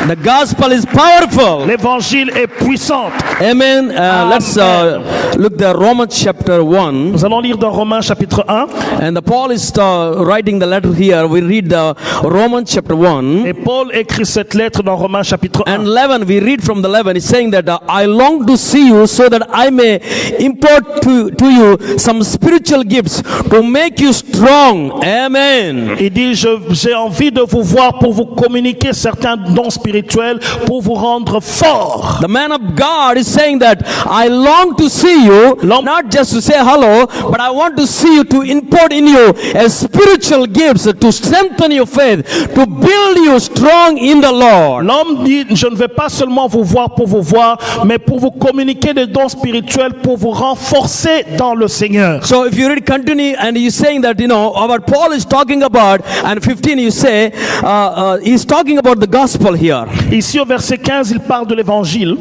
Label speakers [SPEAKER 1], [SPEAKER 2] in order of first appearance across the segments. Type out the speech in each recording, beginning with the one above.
[SPEAKER 1] The gospel is powerful.
[SPEAKER 2] L'évangile est puissant.
[SPEAKER 1] Amen. Let's look at Romans chapter 1.
[SPEAKER 2] Nous allons lire dans Romains chapitre 1.
[SPEAKER 1] And Paul is writing the letter here. We read the Romans chapter 1.
[SPEAKER 2] Et Paul écrit cette lettre dans Romains chapitre 1.
[SPEAKER 1] And 11, we read from the 11, he's saying that I long to see you so that I may impart to you some spiritual gifts to make you strong. Amen.
[SPEAKER 2] Il dit, j'ai envie de vous voir pour vous communiquer certains dons spirituels pour vous rendre fort.
[SPEAKER 1] The man of God is saying that I long to see you, not just to say hello, but I want to see you to impart in you a spiritual gifts to strengthen your faith, to build you strong in the Lord.
[SPEAKER 2] L'homme dit, je ne vais pas seulement vous voir pour vous voir, mais pour vous communiquer des dons spirituels pour vous renforcer dans le Seigneur.
[SPEAKER 1] So if you read continue and he's saying that, what Paul is talking about, and 15 you say, he's talking about the gospel here.
[SPEAKER 2] Ici au verset 15, il parle de l'évangile.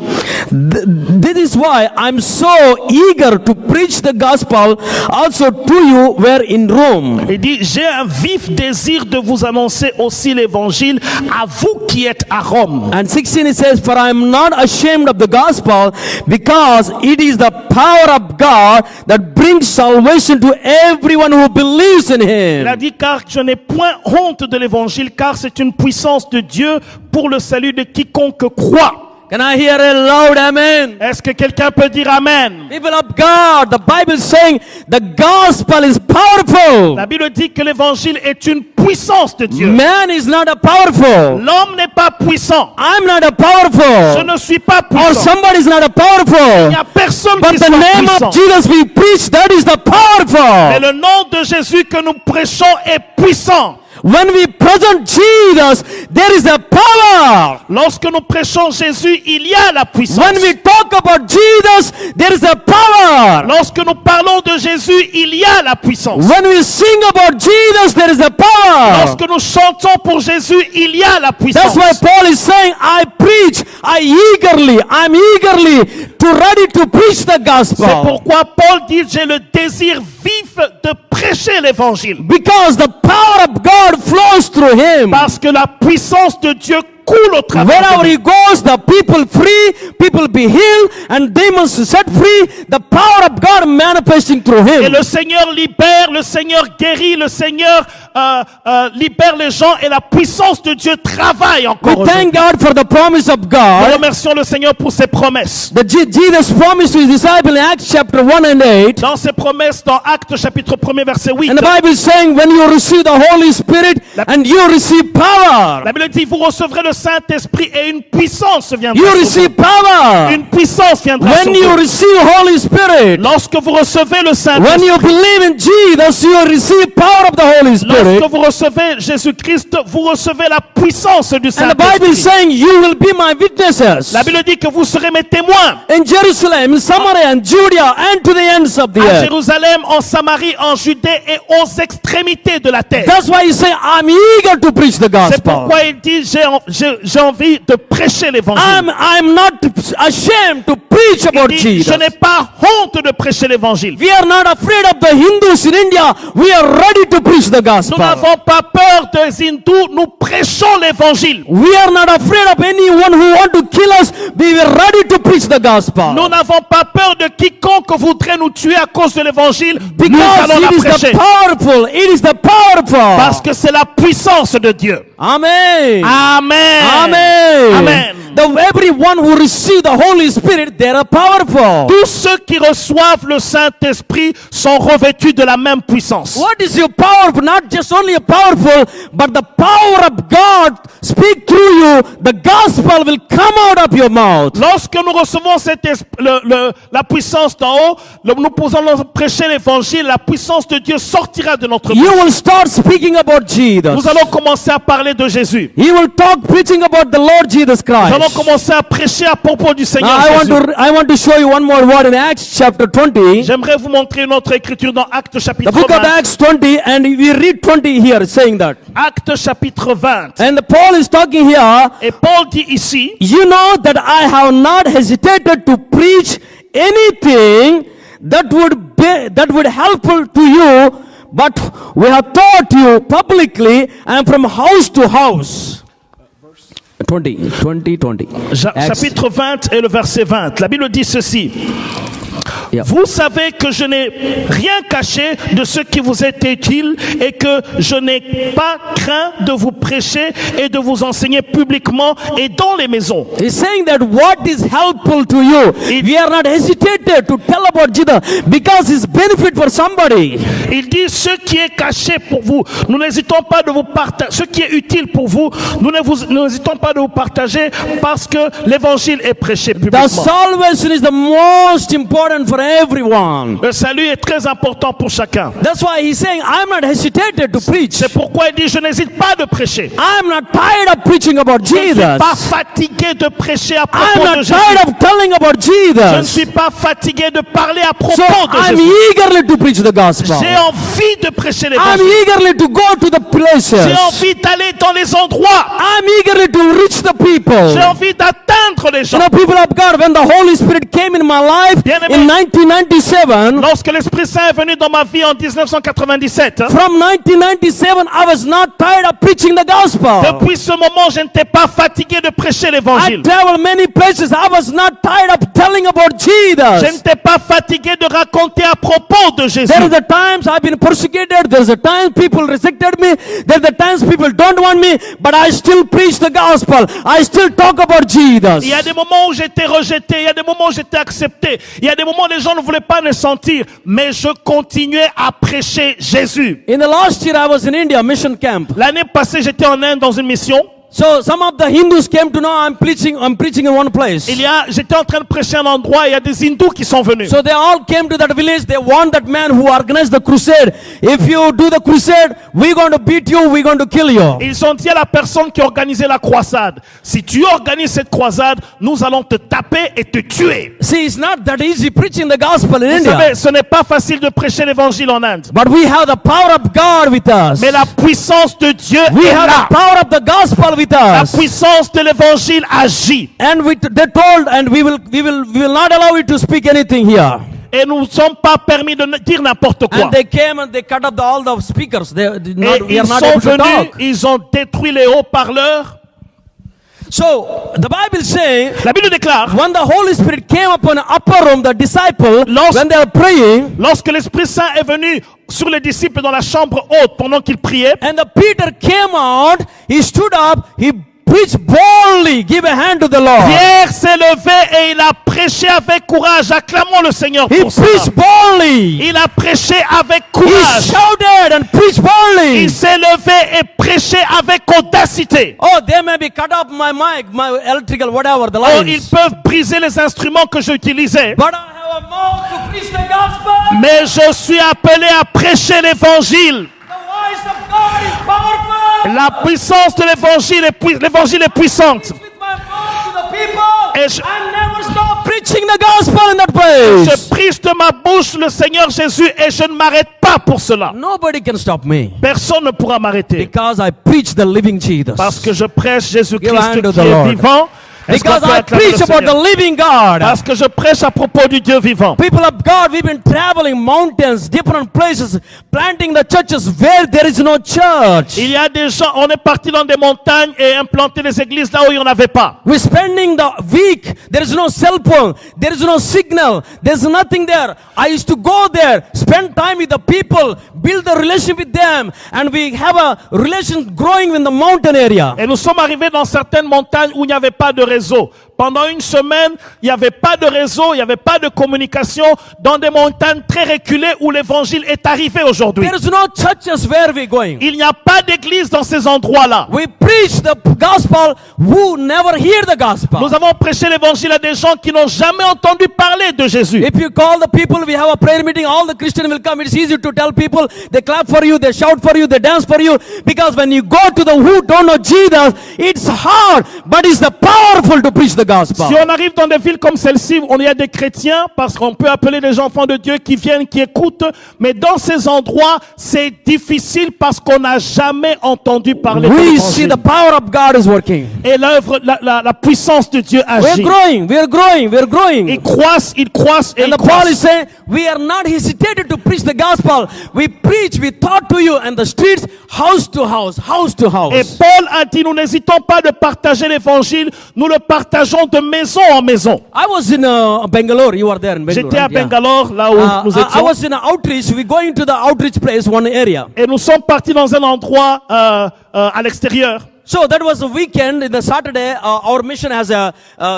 [SPEAKER 1] This is why I'm so eager to preach the gospel also to you where in Rome.
[SPEAKER 2] Il dit, j'ai un vif désir de vous annoncer aussi l'évangile à vous qui êtes à Rome.
[SPEAKER 1] And 16 it says, for I am not ashamed of the gospel because it is the power of God that brings salvation to everyone who believes in him.
[SPEAKER 2] Il a dit, car je n'ai point honte de l'évangile, car c'est une puissance de Dieu pour le salut de quiconque croit.
[SPEAKER 1] Can I hear a loud amen?
[SPEAKER 2] Est-ce que quelqu'un peut dire amen?
[SPEAKER 1] People of God, the Bible is saying the gospel is powerful.
[SPEAKER 2] La Bible dit que l'évangile est une puissance de Dieu.
[SPEAKER 1] Man is not a powerful.
[SPEAKER 2] L'homme n'est pas puissant.
[SPEAKER 1] I'm not a powerful.
[SPEAKER 2] Je ne suis pas
[SPEAKER 1] Or
[SPEAKER 2] puissant.
[SPEAKER 1] somebody is not a powerful.
[SPEAKER 2] Il n'y a personne
[SPEAKER 1] But
[SPEAKER 2] qui
[SPEAKER 1] the
[SPEAKER 2] soit
[SPEAKER 1] name
[SPEAKER 2] puissant.
[SPEAKER 1] of Jesus we preach, that is the powerful.
[SPEAKER 2] Mais le nom de Jésus que nous prêchons est puissant.
[SPEAKER 1] When we present Jesus, there is a power.
[SPEAKER 2] Lorsque nous prêchons Jésus, il y a la puissance.
[SPEAKER 1] When we talk about Jesus, there is a power.
[SPEAKER 2] Lorsque nous parlons de Jésus, il y a la puissance.
[SPEAKER 1] When we sing about Jesus, there is a power.
[SPEAKER 2] Lorsque nous chantons pour Jésus, il y a la puissance.
[SPEAKER 1] That's why Paul is saying, I'm eagerly ready to preach the
[SPEAKER 2] C'est
[SPEAKER 1] gospel.
[SPEAKER 2] pourquoi Paul dit, j'ai le désir vif de prêcher l'évangile.
[SPEAKER 1] Because the power of God flows through him.
[SPEAKER 2] Parce que la puissance de Dieu coule au travers
[SPEAKER 1] Wherever
[SPEAKER 2] de
[SPEAKER 1] he
[SPEAKER 2] lui.
[SPEAKER 1] goes, the people free, people be healed, and demons set free. The power of God manifesting through
[SPEAKER 2] Et
[SPEAKER 1] him.
[SPEAKER 2] le Seigneur libère, le Seigneur guérit, le Seigneur libère les gens et la puissance de Dieu travaille encore.
[SPEAKER 1] We thank God for the promise of
[SPEAKER 2] Nous
[SPEAKER 1] God.
[SPEAKER 2] remercions le Seigneur pour ses promesses.
[SPEAKER 1] That Jesus promised to his disciples in Acts chapter 1 and 8.
[SPEAKER 2] Dans ses promesses, dans Actes chapitre 1er verset 8,
[SPEAKER 1] And the Bible is saying, when you receive the Holy Spirit and you receive power,
[SPEAKER 2] la Bible dit, vous recevrez le Saint-Esprit et une puissance viendra
[SPEAKER 1] you
[SPEAKER 2] sur vous.
[SPEAKER 1] receive power.
[SPEAKER 2] Une puissance viendra sur
[SPEAKER 1] When you
[SPEAKER 2] vous.
[SPEAKER 1] receive Holy Spirit,
[SPEAKER 2] Lorsque vous recevez le
[SPEAKER 1] when
[SPEAKER 2] Saint-Esprit,
[SPEAKER 1] you believe in Jesus, you receive power of the Holy Spirit.
[SPEAKER 2] lorsque vous recevez Jésus-Christ, vous recevez la puissance du
[SPEAKER 1] And the Bible is
[SPEAKER 2] Saint-Esprit.
[SPEAKER 1] saying, you will be my witnesses
[SPEAKER 2] La Bible dit que vous serez mes témoins
[SPEAKER 1] in Jerusalem, in Samaria, and Judea, and to the ends of the
[SPEAKER 2] à
[SPEAKER 1] earth.
[SPEAKER 2] Jérusalem, en Samarie, en Judée et aux extrémités de la terre.
[SPEAKER 1] That's why he say, I'm eager to preach the
[SPEAKER 2] C'est
[SPEAKER 1] gospel.
[SPEAKER 2] pourquoi il dit, j'ai envie de prêcher l'évangile.
[SPEAKER 1] I'm not ashamed to preach about
[SPEAKER 2] Il dit,
[SPEAKER 1] Jesus.
[SPEAKER 2] je n'ai pas honte de prêcher l'évangile.
[SPEAKER 1] We are not afraid of the Hindus in India. We are ready to preach the
[SPEAKER 2] Nous
[SPEAKER 1] gospel.
[SPEAKER 2] n'avons pas peur des hindous, nous prêchons l'évangile.
[SPEAKER 1] We are not afraid of anyone who want to kill us. We are ready to preach the gospel.
[SPEAKER 2] Nous n'avons pas peur de quiconque voudrait nous tuer à cause de l'évangile. Nous
[SPEAKER 1] Because
[SPEAKER 2] allons la
[SPEAKER 1] it is
[SPEAKER 2] prêcher.
[SPEAKER 1] the powerful. It is the powerful.
[SPEAKER 2] Parce que c'est la puissance de Dieu.
[SPEAKER 1] Amen.
[SPEAKER 2] Amen.
[SPEAKER 1] Amen.
[SPEAKER 2] Amen.
[SPEAKER 1] Everyone who receive the Holy Spirit, they are powerful.
[SPEAKER 2] Tous ceux qui reçoivent le Saint-Esprit sont revêtus de la même puissance.
[SPEAKER 1] What is your powerful? Not just only a powerful, but the power of God speak through you. The gospel will come out of your mouth.
[SPEAKER 2] Lorsque nous recevons la puissance d'en haut, nous pouvons prêcher l'évangile, la puissance de Dieu sortira de notre
[SPEAKER 1] You
[SPEAKER 2] bouche.
[SPEAKER 1] will start speaking about Jesus.
[SPEAKER 2] Nous allons commencer à parler de Jésus.
[SPEAKER 1] You will talk preaching about the Lord Jesus
[SPEAKER 2] Nous allons
[SPEAKER 1] Christ.
[SPEAKER 2] commencer à prêcher à propos du
[SPEAKER 1] Now,
[SPEAKER 2] Seigneur Jésus.
[SPEAKER 1] I want to show you one more word in Acts chapter 20.
[SPEAKER 2] J'aimerais vous montrer une autre écriture dans Actes
[SPEAKER 1] The
[SPEAKER 2] chapitre
[SPEAKER 1] book of
[SPEAKER 2] 20.
[SPEAKER 1] Acts 20, and we read 20 here, saying that.
[SPEAKER 2] Actes chapitre 20.
[SPEAKER 1] And Paul is talking here.
[SPEAKER 2] Et Paul dit ici,
[SPEAKER 1] You know that I have not hesitated to preach anything that would helpful to you, but we have taught you publicly and from house to house. 20. Acts.
[SPEAKER 2] Chapitre 20 et le verset 20. La Bible dit ceci.
[SPEAKER 1] Yeah.
[SPEAKER 2] Vous savez que je n'ai rien caché de ce qui vous est utile et que je n'ai pas craint de vous prêcher et de vous enseigner publiquement et dans les maisons.
[SPEAKER 1] He's saying that what is helpful to you, we are not hesitated to tell about Jesus because it's benefit for somebody.
[SPEAKER 2] Il dit ce qui est caché pour vous, nous n'hésitons pas de vous partager. Ce qui est utile pour vous, nous n'hésitons pas de vous partager parce que l'évangile est prêché
[SPEAKER 1] The
[SPEAKER 2] publiquement.
[SPEAKER 1] salvation is the most important for everyone.
[SPEAKER 2] Le salut est très important pour chacun.
[SPEAKER 1] That's why he's saying, I'm not hesitated to preach.
[SPEAKER 2] C'est pourquoi il dit je n'hésite pas de prêcher.
[SPEAKER 1] I'm not tired of preaching about
[SPEAKER 2] Je ne suis
[SPEAKER 1] Jesus.
[SPEAKER 2] pas fatigué de prêcher à
[SPEAKER 1] I'm
[SPEAKER 2] propos de
[SPEAKER 1] not
[SPEAKER 2] Jésus.
[SPEAKER 1] tired of telling about
[SPEAKER 2] Je ne
[SPEAKER 1] Jesus.
[SPEAKER 2] suis pas fatigué de parler à propos
[SPEAKER 1] So
[SPEAKER 2] de
[SPEAKER 1] I'm
[SPEAKER 2] Jésus.
[SPEAKER 1] eagerly to preach the gospel.
[SPEAKER 2] J'ai envie de prêcher
[SPEAKER 1] I'm
[SPEAKER 2] l'évangile.
[SPEAKER 1] eagerly to go to the places.
[SPEAKER 2] J'ai envie d'aller dans les endroits.
[SPEAKER 1] I'm eagerly to reach the people.
[SPEAKER 2] J'ai envie d'atteindre les
[SPEAKER 1] You
[SPEAKER 2] gens.
[SPEAKER 1] know, people of God, when the Holy Spirit came in my life
[SPEAKER 2] Bien-aimé.
[SPEAKER 1] in 1997,
[SPEAKER 2] Lorsque l'Esprit Saint est venu dans ma vie en 1997,
[SPEAKER 1] from 1997, I was not tired of preaching the gospel.
[SPEAKER 2] depuis ce moment, je n'étais pas fatigué de prêcher
[SPEAKER 1] I
[SPEAKER 2] l'évangile.
[SPEAKER 1] traveled many places. I was not tired of telling about
[SPEAKER 2] Je
[SPEAKER 1] Jesus.
[SPEAKER 2] n'étais pas fatigué de raconter à propos de Jésus.
[SPEAKER 1] There is the times I've been persecuted. There's the times people rejected me. There's the times people don't want me. But I still preach the gospel. I still talk about Jesus.
[SPEAKER 2] Il y a des moments où j'étais rejeté, il y a des moments où j'étais accepté, il y a des moments où les gens ne voulaient pas me sentir, mais je continuais à prêcher Jésus.
[SPEAKER 1] In the last year, I was in India, mission camp.
[SPEAKER 2] L'année passée, j'étais en Inde dans une mission.
[SPEAKER 1] So some of the Hindus came to know I'm preaching in one place.
[SPEAKER 2] J'étais en train de prêcher à un endroit, il y a des hindous qui sont venus.
[SPEAKER 1] So they all came to that village. They want that man who organized the crusade. If you do the crusade, we're going to beat you. We're going to kill you.
[SPEAKER 2] Ils ont dit à la personne qui organisait la croisade, si tu organises cette croisade, nous allons te taper et te tuer.
[SPEAKER 1] See, it's not that easy preaching the gospel in
[SPEAKER 2] Vous
[SPEAKER 1] India.
[SPEAKER 2] savez, ce n'est pas facile de prêcher l'évangile en Inde.
[SPEAKER 1] But we have the power of God with us.
[SPEAKER 2] Mais la puissance de Dieu
[SPEAKER 1] We
[SPEAKER 2] est
[SPEAKER 1] have
[SPEAKER 2] là.
[SPEAKER 1] the power of the gospel with
[SPEAKER 2] La
[SPEAKER 1] us.
[SPEAKER 2] puissance de l'évangile agit.
[SPEAKER 1] And they told, and we will not allow you to speak anything here.
[SPEAKER 2] Et nous ne sommes pas permis de dire n'importe quoi.
[SPEAKER 1] And they came and they cut up all the speakers.
[SPEAKER 2] Et
[SPEAKER 1] We are
[SPEAKER 2] ils
[SPEAKER 1] not
[SPEAKER 2] sont
[SPEAKER 1] able to
[SPEAKER 2] venus,
[SPEAKER 1] talk.
[SPEAKER 2] ils ont détruit les haut-parleurs.
[SPEAKER 1] So the Bible saying,
[SPEAKER 2] La Bible déclare,
[SPEAKER 1] when the Holy Spirit came upon the upper room, the disciple,
[SPEAKER 2] Lorsque-
[SPEAKER 1] when they were praying,
[SPEAKER 2] lorsque l'Esprit Saint est venu sur les disciples dans la chambre haute pendant qu'ils priaient,
[SPEAKER 1] and the Peter came out, he stood up, he preached boldly, give a hand to the Lord.
[SPEAKER 2] Pierre s'est levé et il a prêché avec courage. Acclamons le Seigneur
[SPEAKER 1] He
[SPEAKER 2] pour cela.
[SPEAKER 1] preached boldly.
[SPEAKER 2] Il a prêché avec
[SPEAKER 1] He
[SPEAKER 2] courage.
[SPEAKER 1] shouted and preached boldly.
[SPEAKER 2] Il s'est levé et prêché avec audacité.
[SPEAKER 1] Oh, they may be cut off my mic, my electrical, whatever, the
[SPEAKER 2] Oh, ils
[SPEAKER 1] lines.
[SPEAKER 2] peuvent briser les instruments que j'utilisais.
[SPEAKER 1] But I have a mouth to preach the gospel.
[SPEAKER 2] Mais je suis appelé à prêcher l'évangile.
[SPEAKER 1] The voice of God is powerful.
[SPEAKER 2] La puissance de l'évangile est puissante.
[SPEAKER 1] With my mouth to the people.
[SPEAKER 2] Et je-
[SPEAKER 1] I never stop preaching the gospel in that place.
[SPEAKER 2] Je prie de ma bouche le Seigneur Jésus et je ne m'arrête pas pour cela.
[SPEAKER 1] Nobody can stop me
[SPEAKER 2] Personne ne pourra m'arrêter
[SPEAKER 1] because I preach the living Jesus.
[SPEAKER 2] parce que je prêche
[SPEAKER 1] Give a
[SPEAKER 2] Jésus-Christ
[SPEAKER 1] hand to
[SPEAKER 2] qui
[SPEAKER 1] the Lord.
[SPEAKER 2] est vivant. Est-ce qu'on
[SPEAKER 1] Because
[SPEAKER 2] peut
[SPEAKER 1] I
[SPEAKER 2] acclamer le
[SPEAKER 1] preach about
[SPEAKER 2] Seigneur?
[SPEAKER 1] the living God.
[SPEAKER 2] Parce que je prêche à propos du Dieu vivant.
[SPEAKER 1] People of God, we've been traveling mountains, different places, planting the churches where there is no church.
[SPEAKER 2] Il y a des gens, on est parti dans des montagnes et implanté des églises là où il n'y en avait pas.
[SPEAKER 1] We're spending the week. There is no cell phone. There is no signal. There's nothing there. I used to go there, spend time with the people, build a relationship with them, and we have a relation growing in the mountain area.
[SPEAKER 2] Et nous sommes arrivés dans certaines montagnes où il n'y avait pas de réseau. Pendant une semaine, il n'y avait pas de réseau, il n'y avait pas de communication dans des montagnes très reculées où l'évangile est arrivé aujourd'hui.
[SPEAKER 1] There is no churches where we're going.
[SPEAKER 2] Il n'y a pas d'église dans ces endroits-là.
[SPEAKER 1] We preach the gospel who never hear the gospel.
[SPEAKER 2] Nous avons prêché l'évangile à des gens qui n'ont jamais entendu parler de Jésus.
[SPEAKER 1] If you call the people, we have a prayer meeting, all the Christians will come. It's easy to tell people, they clap for you, they shout for you, they dance for you. Because when you go to the who don't know Jesus, it's hard, but it's the powerful to preach the gospel.
[SPEAKER 2] Si on arrive dans des villes comme celle-ci, on y a des chrétiens, parce qu'on peut appeler les enfants de Dieu qui viennent, qui écoutent, mais dans ces endroits, c'est difficile parce qu'on n'a jamais entendu parler de
[SPEAKER 1] We see
[SPEAKER 2] l'évangile.
[SPEAKER 1] the power of God is working.
[SPEAKER 2] Et l'œuvre, la puissance de Dieu
[SPEAKER 1] We are
[SPEAKER 2] agit.
[SPEAKER 1] growing, we are growing, we are growing.
[SPEAKER 2] Ils croissent et
[SPEAKER 1] And
[SPEAKER 2] ils
[SPEAKER 1] the Paul is
[SPEAKER 2] croissent.
[SPEAKER 1] saying, we are not hesitated to preach the gospel. We preach, we taught to you in the streets, house to house, house to
[SPEAKER 2] Et
[SPEAKER 1] house.
[SPEAKER 2] Paul a dit, nous n'hésitons pas de partager l'évangile, nous le partageons de maison en maison.
[SPEAKER 1] I was in Bangalore. You were there in Bangalore.
[SPEAKER 2] J'étais à
[SPEAKER 1] right? Yeah.
[SPEAKER 2] Bangalore, là où nous
[SPEAKER 1] I
[SPEAKER 2] étions.
[SPEAKER 1] was in an outreach. We going to the outreach place, one area.
[SPEAKER 2] Et nous sommes partis dans un endroit à l'extérieur.
[SPEAKER 1] So that was a weekend. In the Saturday, our mission has a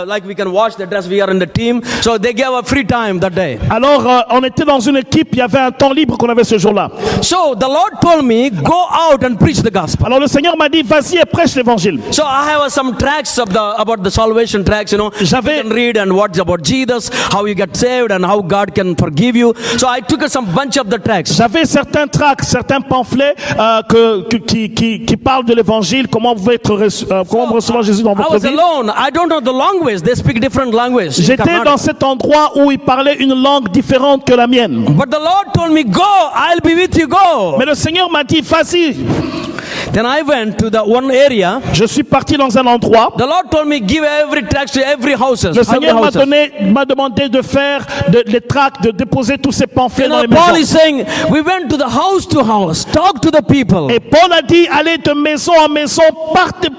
[SPEAKER 1] like we can watch the dress. We are in the team, so they gave a free time that day.
[SPEAKER 2] Alors, on était dans une équipe, il y avait un temps libre qu'on avait ce jour-là.
[SPEAKER 1] So the Lord told me, go out and preach the gospel.
[SPEAKER 2] Alors le Seigneur m'a dit, vas-y et prêche l'évangile.
[SPEAKER 1] So I have some tracts of about the salvation tracts. You know,
[SPEAKER 2] J'avais-
[SPEAKER 1] you can read and what's about Jesus, how you get saved, and how God can forgive you. So I took some bunch of the tracts.
[SPEAKER 2] J'avais certains tracts, certains pamphlets qui parlent de l'évangile, comment vous pouvez comment recevoir Jésus dans
[SPEAKER 1] I
[SPEAKER 2] votre
[SPEAKER 1] was
[SPEAKER 2] vie.
[SPEAKER 1] alone. I don't know the language. They speak different language. in
[SPEAKER 2] J'étais
[SPEAKER 1] Karnataka.
[SPEAKER 2] dans cet endroit où il parlait une langue différente que la mienne.
[SPEAKER 1] But the Lord told me, go, I'll be with you, go.
[SPEAKER 2] Mais le Seigneur m'a dit, vas-y.
[SPEAKER 1] Then I went to the one area.
[SPEAKER 2] Je suis parti dans un endroit.
[SPEAKER 1] The Lord told me, give every tract to every houses.
[SPEAKER 2] Le
[SPEAKER 1] every
[SPEAKER 2] Seigneur
[SPEAKER 1] houses.
[SPEAKER 2] m'a demandé de faire les tracts, de déposer tous ces pamphlets
[SPEAKER 1] You
[SPEAKER 2] dans
[SPEAKER 1] know,
[SPEAKER 2] les
[SPEAKER 1] Paul
[SPEAKER 2] maisons.
[SPEAKER 1] is saying, we went to house, talk to the people.
[SPEAKER 2] Et Paul a dit, allez de maison en maison,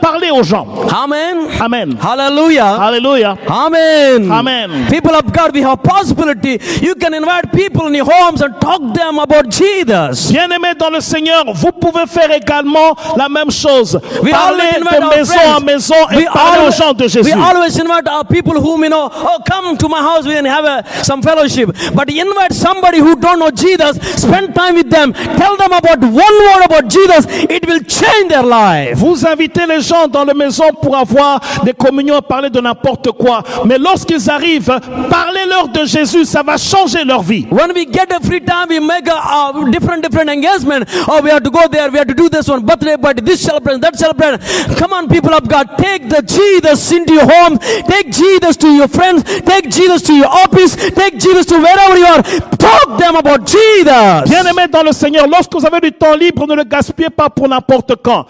[SPEAKER 2] parlez aux gens.
[SPEAKER 1] Amen.
[SPEAKER 2] Amen.
[SPEAKER 1] Hallelujah.
[SPEAKER 2] Alléluia.
[SPEAKER 1] Amen.
[SPEAKER 2] Amen.
[SPEAKER 1] People of God, we have possibility. You can invite people in your homes and talk them about Jesus.
[SPEAKER 2] Bien-aimés dans le Seigneur, vous pouvez faire également la même chose.
[SPEAKER 1] We
[SPEAKER 2] Parlez
[SPEAKER 1] always invite
[SPEAKER 2] de
[SPEAKER 1] our
[SPEAKER 2] maison
[SPEAKER 1] friends.
[SPEAKER 2] en maison et parlez aux gens de
[SPEAKER 1] we
[SPEAKER 2] Jésus.
[SPEAKER 1] always invite our people whom you know, oh, come to my house, we can have some fellowship. But invite somebody who don't know Jesus, spend time with them, tell them about one word about Jesus, it will change their life.
[SPEAKER 2] Vous invitez les gens dans les maisons pour avoir des communions, parler de n'importe quoi. Mais lorsqu'ils arrivent, parlez-leur de Jésus, ça va changer leur vie.
[SPEAKER 1] When we get a free time, we make a different engagement. Oh, we have to go there, we have to do this one, birthday party, this celebration, that celebration. Come on, people of God, take the Jesus into your home, take Jesus to your friends, take Jesus to your office, take Jesus to wherever you are. Talk them about Jesus.
[SPEAKER 2] Bien-aimés dans le Seigneur, lorsque vous avez du temps libre, ne le gaspillez pas pour n'importe quoi.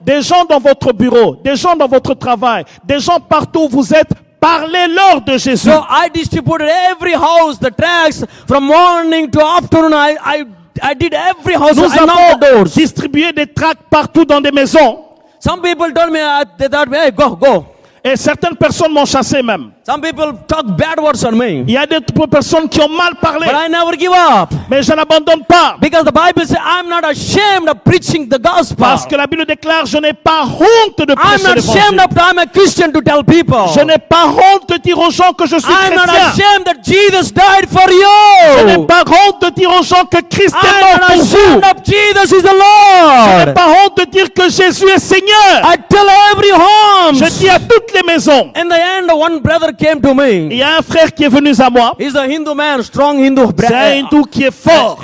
[SPEAKER 2] Des gens dans votre bureau, des gens dans votre travail, des gens partout où vous êtes, parlez-leur de Jésus.
[SPEAKER 1] So I distributed every house the tracts from morning to afternoon. I did every house.
[SPEAKER 2] Nous
[SPEAKER 1] I knocked the
[SPEAKER 2] avons
[SPEAKER 1] doors.
[SPEAKER 2] distribué des tracts partout dans des maisons.
[SPEAKER 1] Some people told me, they thought, hey, go.
[SPEAKER 2] Et certaines personnes m'ont chassé même.
[SPEAKER 1] Some people talk bad words on me.
[SPEAKER 2] Il y a des personnes qui ont mal parlé.
[SPEAKER 1] But I never give up.
[SPEAKER 2] Mais je n'abandonne pas.
[SPEAKER 1] Because the Bible says, I'm not ashamed of preaching the gospel.
[SPEAKER 2] Parce que la Bible déclare, je n'ai pas honte de
[SPEAKER 1] I'm
[SPEAKER 2] prêcher
[SPEAKER 1] not ashamed
[SPEAKER 2] l'évangile.
[SPEAKER 1] of I'm a Christian to tell people.
[SPEAKER 2] Je n'ai pas honte de dire aux gens que je suis
[SPEAKER 1] I'm not
[SPEAKER 2] chrétien.
[SPEAKER 1] ashamed that Jesus died for
[SPEAKER 2] Je n'ai
[SPEAKER 1] you.
[SPEAKER 2] pas honte de dire aux gens que Christ est
[SPEAKER 1] I'm
[SPEAKER 2] mort
[SPEAKER 1] not
[SPEAKER 2] pour vous.
[SPEAKER 1] ashamed of Jesus is the
[SPEAKER 2] Je n'ai
[SPEAKER 1] Lord.
[SPEAKER 2] pas honte de dire que Jésus est Seigneur.
[SPEAKER 1] I tell every home.
[SPEAKER 2] Je dis à toutes les maisons.
[SPEAKER 1] In the end, one brother came to me.
[SPEAKER 2] Il y a un frère qui est venu à moi.
[SPEAKER 1] He's a Hindu man, strong Hindu.
[SPEAKER 2] C'est un hindou qui est fort.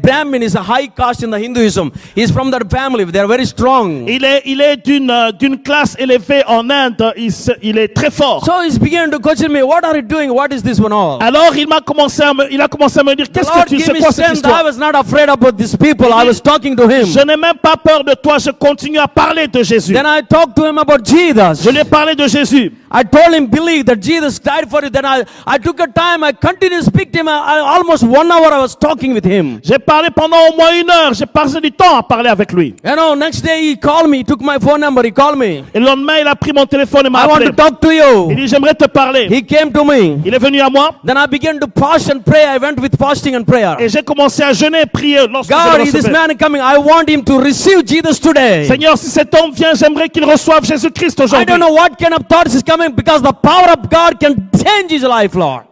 [SPEAKER 1] Brahmin is a high caste in the Hinduism. He's from that family. They are very strong.
[SPEAKER 2] Il est d'une classe élevée en Inde. Il est très fort.
[SPEAKER 1] So he began to question me, what are you doing? What is this one all?
[SPEAKER 2] Alors il a commencé à me dire,
[SPEAKER 1] The
[SPEAKER 2] qu'est-ce
[SPEAKER 1] Lord
[SPEAKER 2] que tu
[SPEAKER 1] gave
[SPEAKER 2] sais
[SPEAKER 1] me
[SPEAKER 2] quoi cette
[SPEAKER 1] strength. I
[SPEAKER 2] histoire?
[SPEAKER 1] was not afraid about these people. I was talking to him.
[SPEAKER 2] Je n'ai même pas peur de toi. Je continue à parler de Jésus.
[SPEAKER 1] Then I talked to him about Jesus.
[SPEAKER 2] Je lui ai parlé de Jésus.
[SPEAKER 1] I told him, believe that Jesus died for you. Then I took a time, I continued to speak to him. Almost 1 hour I was talking with him.
[SPEAKER 2] J'ai parlé pendant au moins 1 heure. J'ai passé du temps à parler avec lui.
[SPEAKER 1] You know, next day he called me, he took my phone number, he called me.
[SPEAKER 2] Et le lendemain, il a pris mon téléphone et m'a
[SPEAKER 1] I want
[SPEAKER 2] appelé.
[SPEAKER 1] to talk to
[SPEAKER 2] Il
[SPEAKER 1] you.
[SPEAKER 2] dit, j'aimerais te parler.
[SPEAKER 1] He came to me.
[SPEAKER 2] Il est venu à moi
[SPEAKER 1] Then I began to fast and pray. I went with fasting and prayer.
[SPEAKER 2] et j'ai commencé à jeûner et prier lorsque je
[SPEAKER 1] God,
[SPEAKER 2] le
[SPEAKER 1] is this
[SPEAKER 2] recevais.
[SPEAKER 1] man coming? I want him to receive Jesus today.
[SPEAKER 2] Seigneur, si cet homme vient, j'aimerais qu'il reçoive Jésus-Christ
[SPEAKER 1] I
[SPEAKER 2] aujourd'hui.
[SPEAKER 1] don't know what kind of thoughts is coming because the power of God can change his life, Lord.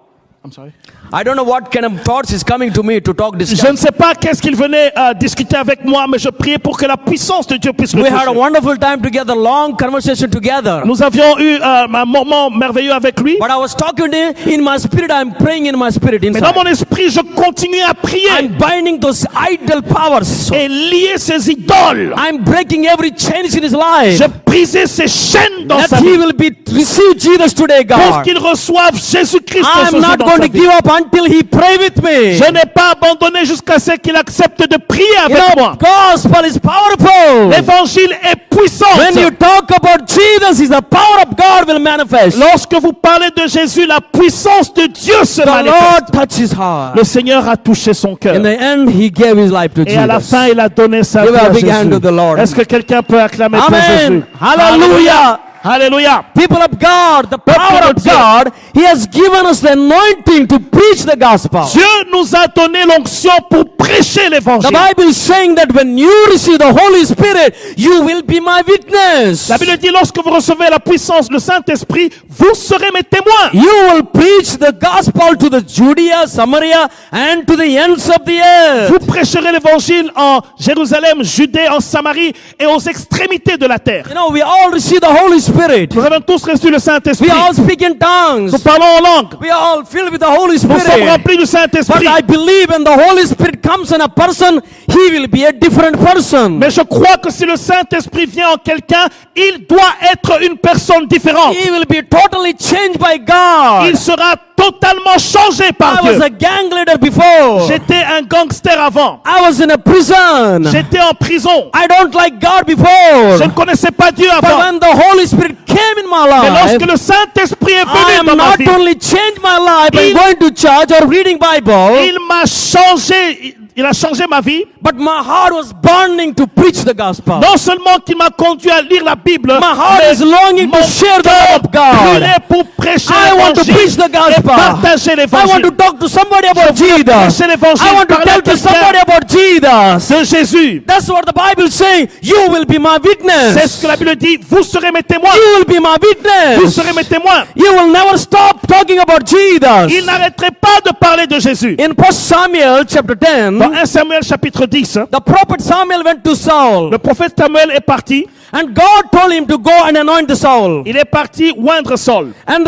[SPEAKER 2] I'm sorry.
[SPEAKER 1] I don't know what kind of thoughts is coming to me to talk this.
[SPEAKER 2] Je ne sais pas qu'est-ce qu'il venait discuter avec moi, mais je priais pour que la puissance de Dieu puisse le
[SPEAKER 1] We had a
[SPEAKER 2] toucher.
[SPEAKER 1] wonderful time together, long conversation together.
[SPEAKER 2] Nous avions eu un moment merveilleux avec lui.
[SPEAKER 1] But I was talking to him in my spirit. I'm praying in my spirit
[SPEAKER 2] Mais dans
[SPEAKER 1] inside.
[SPEAKER 2] mon esprit, je continuais à prier
[SPEAKER 1] I'm binding those idol powers.
[SPEAKER 2] et lier ses idoles.
[SPEAKER 1] I'm breaking every chain in his life.
[SPEAKER 2] Je brisais ses chaînes dans
[SPEAKER 1] That
[SPEAKER 2] sa
[SPEAKER 1] he
[SPEAKER 2] vie
[SPEAKER 1] will be receive Jesus today,
[SPEAKER 2] pour
[SPEAKER 1] God.
[SPEAKER 2] qu'il reçoive Jésus-Christ
[SPEAKER 1] I'm
[SPEAKER 2] ce jour
[SPEAKER 1] not
[SPEAKER 2] dans
[SPEAKER 1] going
[SPEAKER 2] sa
[SPEAKER 1] to
[SPEAKER 2] vie.
[SPEAKER 1] give up until he pray with me.
[SPEAKER 2] Je n'ai pas abandonné jusqu'à ce qu'il accepte de prier
[SPEAKER 1] You
[SPEAKER 2] avec
[SPEAKER 1] know,
[SPEAKER 2] moi.
[SPEAKER 1] gospel is powerful.
[SPEAKER 2] L'évangile est puissant.
[SPEAKER 1] When you talk about Jesus, the power of God will manifest.
[SPEAKER 2] Lorsque vous parlez de Jésus, la puissance de Dieu se
[SPEAKER 1] The
[SPEAKER 2] manifeste.
[SPEAKER 1] Lord touched his heart.
[SPEAKER 2] Le Seigneur a touché son cœur.
[SPEAKER 1] In the end, he gave his life to
[SPEAKER 2] Et à la
[SPEAKER 1] Jesus.
[SPEAKER 2] fin, il a donné sa
[SPEAKER 1] Give
[SPEAKER 2] vie
[SPEAKER 1] a
[SPEAKER 2] à
[SPEAKER 1] big hand to
[SPEAKER 2] Jésus.
[SPEAKER 1] the Lord.
[SPEAKER 2] Est-ce que quelqu'un peut acclamer pour Jésus?
[SPEAKER 1] Amen. Hallelujah.
[SPEAKER 2] Alléluia.
[SPEAKER 1] People of God, the power of
[SPEAKER 2] de Dieu.
[SPEAKER 1] God, He has given us the anointing to preach the gospel.
[SPEAKER 2] Dieu nous a donné l'onction pour prêcher
[SPEAKER 1] The
[SPEAKER 2] l'évangile.
[SPEAKER 1] Bible is saying that when you receive the Holy Spirit, you will be my witness.
[SPEAKER 2] La Bible dit, lorsque vous recevez la puissance, le Saint-Esprit, vous serez mes témoins.
[SPEAKER 1] You will preach the gospel to the Judea, Samaria, and to the ends of the earth.
[SPEAKER 2] Vous prêcherez l'évangile en Jérusalem, Judée, en Samarie et aux extrémités de la terre.
[SPEAKER 1] You know, we all receive the Holy Spirit.
[SPEAKER 2] Nous avons tous reçu le Saint-Esprit.
[SPEAKER 1] We all speak in tongues.
[SPEAKER 2] Nous parlons en langue.
[SPEAKER 1] We are all filled with the Holy
[SPEAKER 2] Nous sommes
[SPEAKER 1] Spirit.
[SPEAKER 2] remplis du
[SPEAKER 1] But
[SPEAKER 2] Saint-Esprit.
[SPEAKER 1] I believe when the Holy Spirit comes in a person, he will be a different person.
[SPEAKER 2] Mais je crois que si le Saint-Esprit vient en quelqu'un, il doit être une personne différente.
[SPEAKER 1] He will be totally changed by God.
[SPEAKER 2] Il sera totalement changé par
[SPEAKER 1] I was
[SPEAKER 2] Dieu.
[SPEAKER 1] a gang leader before.
[SPEAKER 2] J'étais un gangster avant.
[SPEAKER 1] I was in a prison.
[SPEAKER 2] J'étais en prison.
[SPEAKER 1] I don't like God before.
[SPEAKER 2] Je ne connaissais pas Dieu
[SPEAKER 1] But
[SPEAKER 2] avant.
[SPEAKER 1] when the Holy Spirit came in my
[SPEAKER 2] Mais
[SPEAKER 1] life,
[SPEAKER 2] lorsque le Saint-Esprit est
[SPEAKER 1] I
[SPEAKER 2] venu dans
[SPEAKER 1] am
[SPEAKER 2] ma
[SPEAKER 1] not
[SPEAKER 2] vie,
[SPEAKER 1] only changed my life by
[SPEAKER 2] Il-
[SPEAKER 1] going to church or reading Bible,
[SPEAKER 2] il m'a changé. Il a changé ma vie.
[SPEAKER 1] but my heart was burning to preach the gospel.
[SPEAKER 2] Non seulement qu'il m'a conduit à lire la Bible,
[SPEAKER 1] My heart
[SPEAKER 2] mais
[SPEAKER 1] is longing to
[SPEAKER 2] mon
[SPEAKER 1] share the
[SPEAKER 2] cœur
[SPEAKER 1] love of God.
[SPEAKER 2] brûlait pour prêcher
[SPEAKER 1] I want to preach the
[SPEAKER 2] l'évangile et
[SPEAKER 1] gospel.
[SPEAKER 2] partager
[SPEAKER 1] I want
[SPEAKER 2] l'évangile
[SPEAKER 1] to talk to somebody about Jesus.
[SPEAKER 2] prêcher l'évangile,
[SPEAKER 1] I want to
[SPEAKER 2] parler à
[SPEAKER 1] tell to
[SPEAKER 2] quelqu'un
[SPEAKER 1] somebody about Jesus.
[SPEAKER 2] de Jésus.
[SPEAKER 1] That's what the Bible is saying. You will be my witness.
[SPEAKER 2] C'est ce que la Bible dit. Vous serez mes témoins.
[SPEAKER 1] You will be my
[SPEAKER 2] Vous
[SPEAKER 1] witness.
[SPEAKER 2] serez mes témoins.
[SPEAKER 1] You will never stop talking about
[SPEAKER 2] Il
[SPEAKER 1] Jesus.
[SPEAKER 2] n'arrêterait pas de parler de Jésus.
[SPEAKER 1] In 1 Samuel chapter 10,
[SPEAKER 2] Dans 1 Samuel chapitre 10,
[SPEAKER 1] the prophet Samuel went to Saul,
[SPEAKER 2] le prophète Samuel est parti.
[SPEAKER 1] and God told him to go and anoint the Saul.
[SPEAKER 2] Il est parti oindre Saul.
[SPEAKER 1] And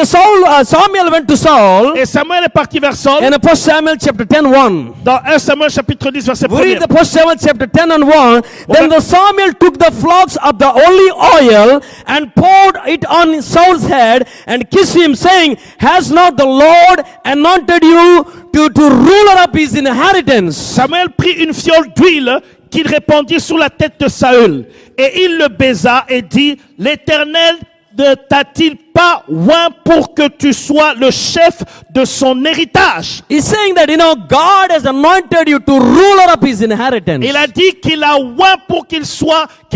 [SPEAKER 1] Samuel went to Saul
[SPEAKER 2] Et Samuel est parti vers Saul.
[SPEAKER 1] in 1 Samuel chapter 10, 1.
[SPEAKER 2] Dans 1 Samuel chapitre 10, verset
[SPEAKER 1] We read
[SPEAKER 2] 1.
[SPEAKER 1] the 1 Samuel chapter 10 and 1. Then the Samuel took the flocks of the olive oil and poured it on Saul's head and kissed him, saying, Has not the Lord anointed you to ruler up his inheritance?
[SPEAKER 2] Samuel prit une fiole d'huile qu'il répandit sur la tête de Saül. Et il le baisa et dit, l'Éternel ne t'a-t-il pas oint pour que tu sois le chef de son héritage?
[SPEAKER 1] He's saying that, God has anointed you to ruler up his inheritance.
[SPEAKER 2] Il a dit qu'il a oint pour qu'il